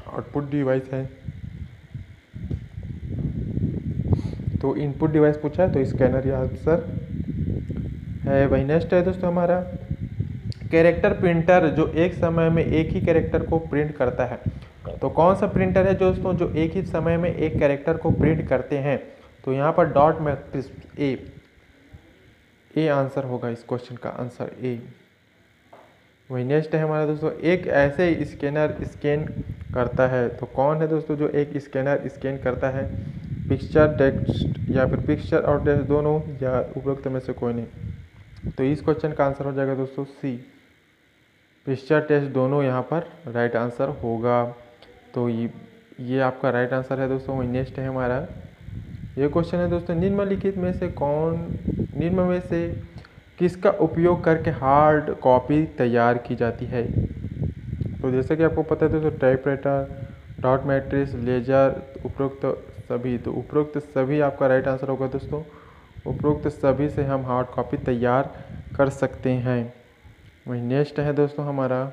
आउटपुट डिवाइस है। तो इनपुट डिवाइस पूछा है तो स्कैनर ये आंसर है। वही नेक्स्ट है दोस्तों हमारा, कैरेक्टर प्रिंटर जो एक समय में एक ही कैरेक्टर को प्रिंट करता है। तो कौन सा प्रिंटर है दोस्तों जो एक ही समय में एक कैरेक्टर को प्रिंट करते हैं। तो यहाँ पर डॉट मैट्रिक्स ए आंसर होगा इस क्वेश्चन का आंसर ए। वही नेक्स्ट है हमारा दोस्तों, एक ऐसे स्कैनर स्कैन करता है। तो कौन है दोस्तों जो एक स्कैनर स्कैन करता है, पिक्चर टेक्स्ट या फिर पिक्चर और टेक्स्ट दोनों, या उपरोक्त में से कोई नहीं। तो इस क्वेश्चन का आंसर हो जाएगा दोस्तों सी, पिक्चर टेस्ट दोनों यहाँ पर राइट आंसर होगा। तो ये आपका राइट आंसर है दोस्तों। वही नेक्स्ट है हमारा, ये क्वेश्चन है दोस्तों, निम्नलिखित में से किसका उपयोग करके हार्ड कॉपी तैयार की जाती है। तो जैसे कि आपको पता है दोस्तों, टाइपराइटर, डॉट मैट्रिक्स, लेजर, उपरोक्त सभी। तो उपरोक्त सभी आपका राइट आंसर होगा दोस्तों। उपरोक्त सभी से हम हार्ड कॉपी तैयार कर सकते हैं। वही नेक्स्ट है दोस्तों हमारा,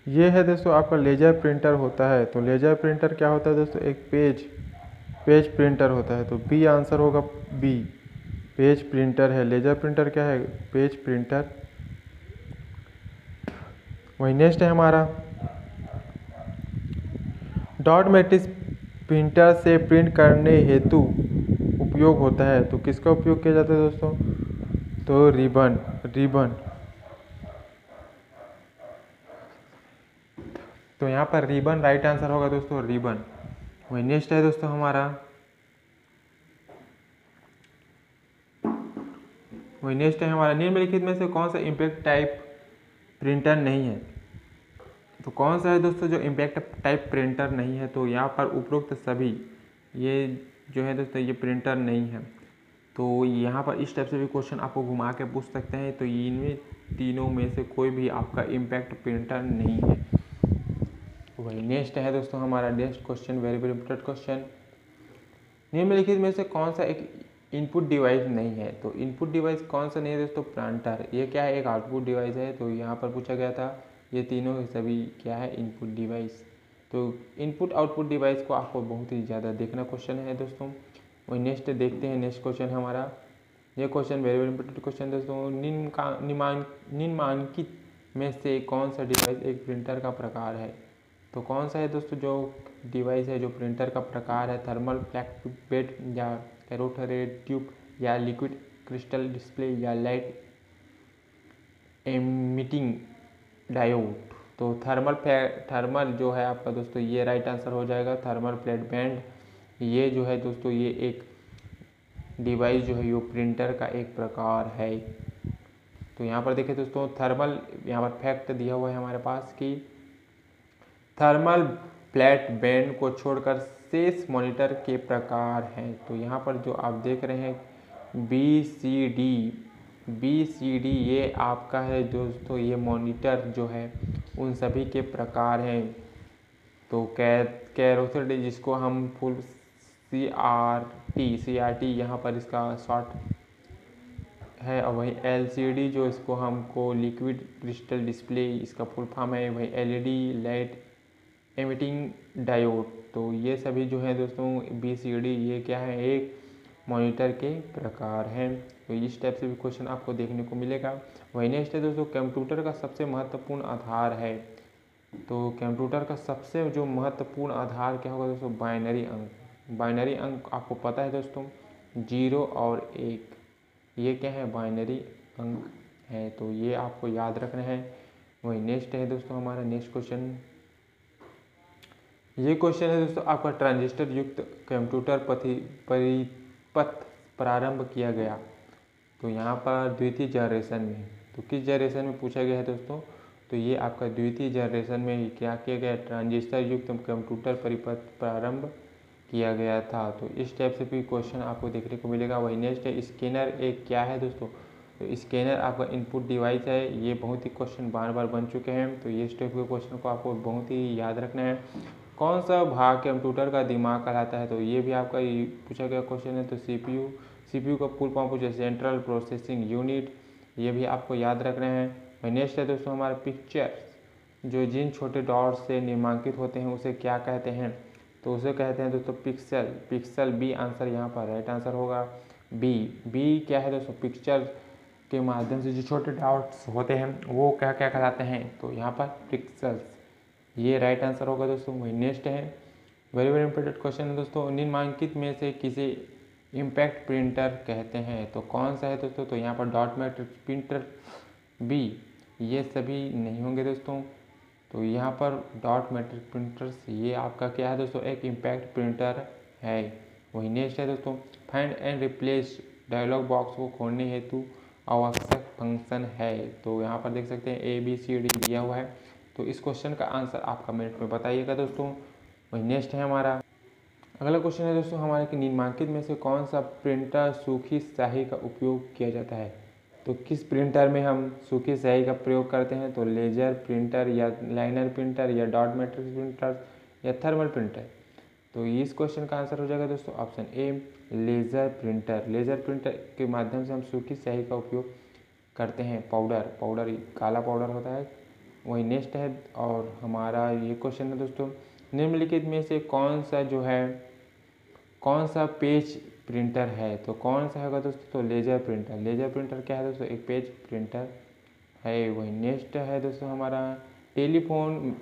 ये है दोस्तों आपका लेजर प्रिंटर होता है। तो लेजर प्रिंटर क्या होता है दोस्तों, एक पेज प्रिंटर होता है। तो बी आंसर होगा बी, पेज प्रिंटर है। लेजर प्रिंटर क्या है, पेज प्रिंटर। वही नेक्स्ट है हमारा, डॉट मैट्रिक्स प्रिंटर से प्रिंट करने हेतु उपयोग होता है। तो किसका उपयोग किया जाता है दोस्तों, तो रिबन। तो यहाँ पर रिबन राइट आंसर होगा दोस्तों, रिबन। वही नेक्स्ट है दोस्तों हमारा, निम्नलिखित में से कौन सा इम्पैक्ट टाइप प्रिंटर नहीं है। तो कौन सा है दोस्तों जो इम्पैक्ट टाइप प्रिंटर नहीं है। तो यहाँ पर उपरोक्त सभी, ये जो है दोस्तों ये प्रिंटर नहीं है। तो यहाँ पर इस टाइप से भी क्वेश्चन आपको घुमा के पूछ सकते हैं। तो इनमें तीनों में से कोई भी आपका इम्पैक्ट प्रिंटर नहीं है। वही नेक्स्ट है दोस्तों हमारा, next question very very important question, निम्नलिखित में से कौन सा एक इनपुट डिवाइस नहीं है। तो इनपुट डिवाइस कौन सा नहीं है दोस्तों, प्रिंटर। ये क्या है, एक आउटपुट डिवाइस है। तो यहाँ पर पूछा गया था, ये तीनों सभी क्या है, इनपुट डिवाइस। तो इनपुट आउटपुट डिवाइस को आपको बहुत ही ज़्यादा देखना क्वेश्चन है दोस्तों। वही नेक्स्ट देखते हैं, नेक्स्ट क्वेश्चन हमारा, ये question very very important question दोस्तों, निम्नलिखित में से कौन सा डिवाइस एक प्रिंटर का प्रकार है। तो कौन सा है दोस्तों जो डिवाइस है जो प्रिंटर का प्रकार है, थर्मल फ्लैट बेड, या कैरोटेड ट्यूब, या लिक्विड क्रिस्टल डिस्प्ले, या लाइट एमिटिंग डायोड। तो थर्मल जो है आपका दोस्तों ये राइट आंसर हो जाएगा, थर्मल फ्लैट बैंड। ये जो है दोस्तों ये एक डिवाइस जो है ये प्रिंटर का एक प्रकार है। तो यहाँ पर देखिए दोस्तों, थर्मल, यहाँ पर फैक्ट दिया हुआ है हमारे पास कि थर्मल फ्लैट बैंड को छोड़कर शेष मॉनिटर के प्रकार हैं। तो यहाँ पर जो आप देख रहे हैं बी सी डी ये आपका है दोस्तों, ये मॉनिटर जो है उन सभी के प्रकार हैं। तो कैरोसिड जिसको हम फुल सी आर टी यहाँ पर इसका शॉर्ट है, और वही LCD जो इसको हमको लिक्विड क्रिस्टल डिस्प्ले इसका फुल फॉर्म है, वही LED लाइट एमिटिंग डायोड। तो ये सभी जो है दोस्तों BCD ये क्या है, एक मॉनिटर के प्रकार हैं। तो इस टाइप से भी क्वेश्चन आपको देखने को मिलेगा। वही नेक्स्ट है दोस्तों, कंप्यूटर का सबसे महत्वपूर्ण आधार है। तो कंप्यूटर का सबसे जो महत्वपूर्ण आधार क्या होगा दोस्तों, बाइनरी अंक। बाइनरी अंक आपको पता है दोस्तों 0 और 1, ये क्या है, बाइनरी अंक है। तो ये आपको याद रखना है। वही नेक्स्ट है दोस्तों हमारा नेक्स्ट क्वेश्चन, ये क्वेश्चन है दोस्तों आपका ट्रांजिस्टर युक्त कंप्यूटर परिपथ प्रारंभ किया गया। तो यहाँ पर द्वितीय जनरेशन में, तो किस जनरेशन में पूछा गया है दोस्तों, तो ये आपका द्वितीय जनरेशन में क्या किया गया, ट्रांजिस्टर युक्त कंप्यूटर परिपथ प्रारंभ किया गया था। तो इस टाइप से भी क्वेश्चन आपको देखने को मिलेगा। वही नेक्स्ट है, स्कैनर एक क्या है दोस्तों, तो स्कैनर आपका इनपुट डिवाइस है। ये बहुत ही क्वेश्चन बार बार बन चुके हैं, तो ये इस टाइप के क्वेश्चन को आपको बहुत ही याद रखना है। कौन सा भाग कंप्यूटर का दिमाग कहलाता है, तो ये भी आपका पूछा गया क्वेश्चन है। तो सीपीयू का फुल फॉर्म पूछे सेंट्रल प्रोसेसिंग यूनिट, ये भी आपको याद रखना है। नेक्स्ट है दोस्तों हमारा पिक्चर्स जो जिन छोटे डॉट से निर्मांकित होते हैं उसे क्या कहते हैं, तो उसे कहते हैं दोस्तों पिक्सल। पिक्सल बी आंसर यहाँ पर राइट आंसर होगा बी क्या है दोस्तों, पिक्चर के माध्यम से जो छोटे डॉट्स होते हैं वो क्या क्या कहलाते हैं, तो यहाँ पर पिक्सल्स, ये राइट आंसर होगा दोस्तों। वही नेक्स्ट है, वेरी वेरी इंपॉर्टेंट क्वेश्चन है दोस्तों, निम्नलिखित में से किसे इम्पैक्ट प्रिंटर कहते हैं, तो कौन सा है दोस्तों, तो यहाँ पर डॉट मैट्रिक्स प्रिंटर बी, ये सभी नहीं होंगे दोस्तों। तो यहाँ पर डॉट मैट्रिक्स प्रिंटर्स ये आपका क्या है दोस्तों, एक इम्पैक्ट प्रिंटर है। वही नेक्स्ट है दोस्तों, find and replace dialog box को खोलने हेतु आवश्यक फंक्शन है। तो यहाँ पर देख सकते हैं ABCD दिया हुआ है। तो इस क्वेश्चन का आंसर आप कमेंट में बताइएगा दोस्तों। वही नेक्स्ट है हमारा अगला क्वेश्चन है दोस्तों हमारे कि निम्नलिखित में से कौन सा प्रिंटर सूखी स्याही का उपयोग किया जाता है, तो किस प्रिंटर में हम सूखी स्याही का प्रयोग करते हैं, तो लेजर प्रिंटर या लाइनर प्रिंटर या डॉट मैट्रिक्स प्रिंटर या थर्मल प्रिंटर। तो इस क्वेश्चन का आंसर हो जाएगा दोस्तों option A laser printer. Laser printer के माध्यम से हम सूखी स्याही का उपयोग करते हैं, पाउडर काला पाउडर होता है। वही नेक्स्ट है और हमारा ये क्वेश्चन है दोस्तों, निम्नलिखित में से कौन सा पेज प्रिंटर है, तो कौन सा होगा दोस्तों, तो लेजर प्रिंटर। लेजर प्रिंटर क्या है दोस्तों, एक पेज प्रिंटर है। वही नेक्स्ट है दोस्तों हमारा टेलीफोन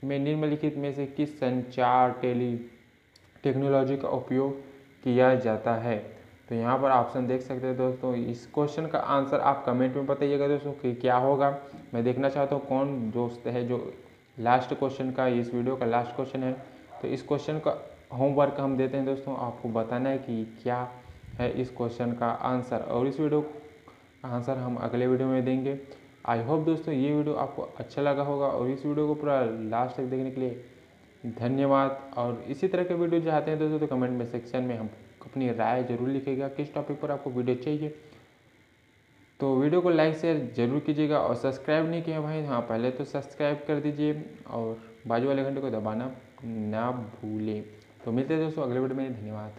में निम्नलिखित में से किस संचार टेक्नोलॉजी का उपयोग किया जाता है, तो यहाँ पर ऑप्शन देख सकते हैं दोस्तों। इस क्वेश्चन का आंसर आप कमेंट में बताइएगा दोस्तों कि क्या होगा। मैं देखना चाहता हूँ कौन दोस्त है जो लास्ट क्वेश्चन का, इस वीडियो का लास्ट क्वेश्चन है। तो इस क्वेश्चन का होमवर्क हम देते हैं दोस्तों, आपको बताना है कि क्या है इस क्वेश्चन का आंसर, और इस वीडियो का आंसर हम अगले वीडियो में देंगे। आई होप दोस्तों ये वीडियो आपको अच्छा लगा होगा, और इस वीडियो को पूरा लास्ट तक देखने के लिए धन्यवाद। और इसी तरह के वीडियो चाहते हैं दोस्तों तो कमेंट में सेक्शन में हम अपनी राय जरूर लिखिएगा किस टॉपिक पर आपको वीडियो चाहिए। तो वीडियो को लाइक शेयर जरूर कीजिएगा, और सब्सक्राइब नहीं किया भाई, हाँ पहले तो सब्सक्राइब कर दीजिए और बाजू वाले घंटे को दबाना ना भूलें। तो मिलते हैं दोस्तों अगले वीडियो में, धन्यवाद।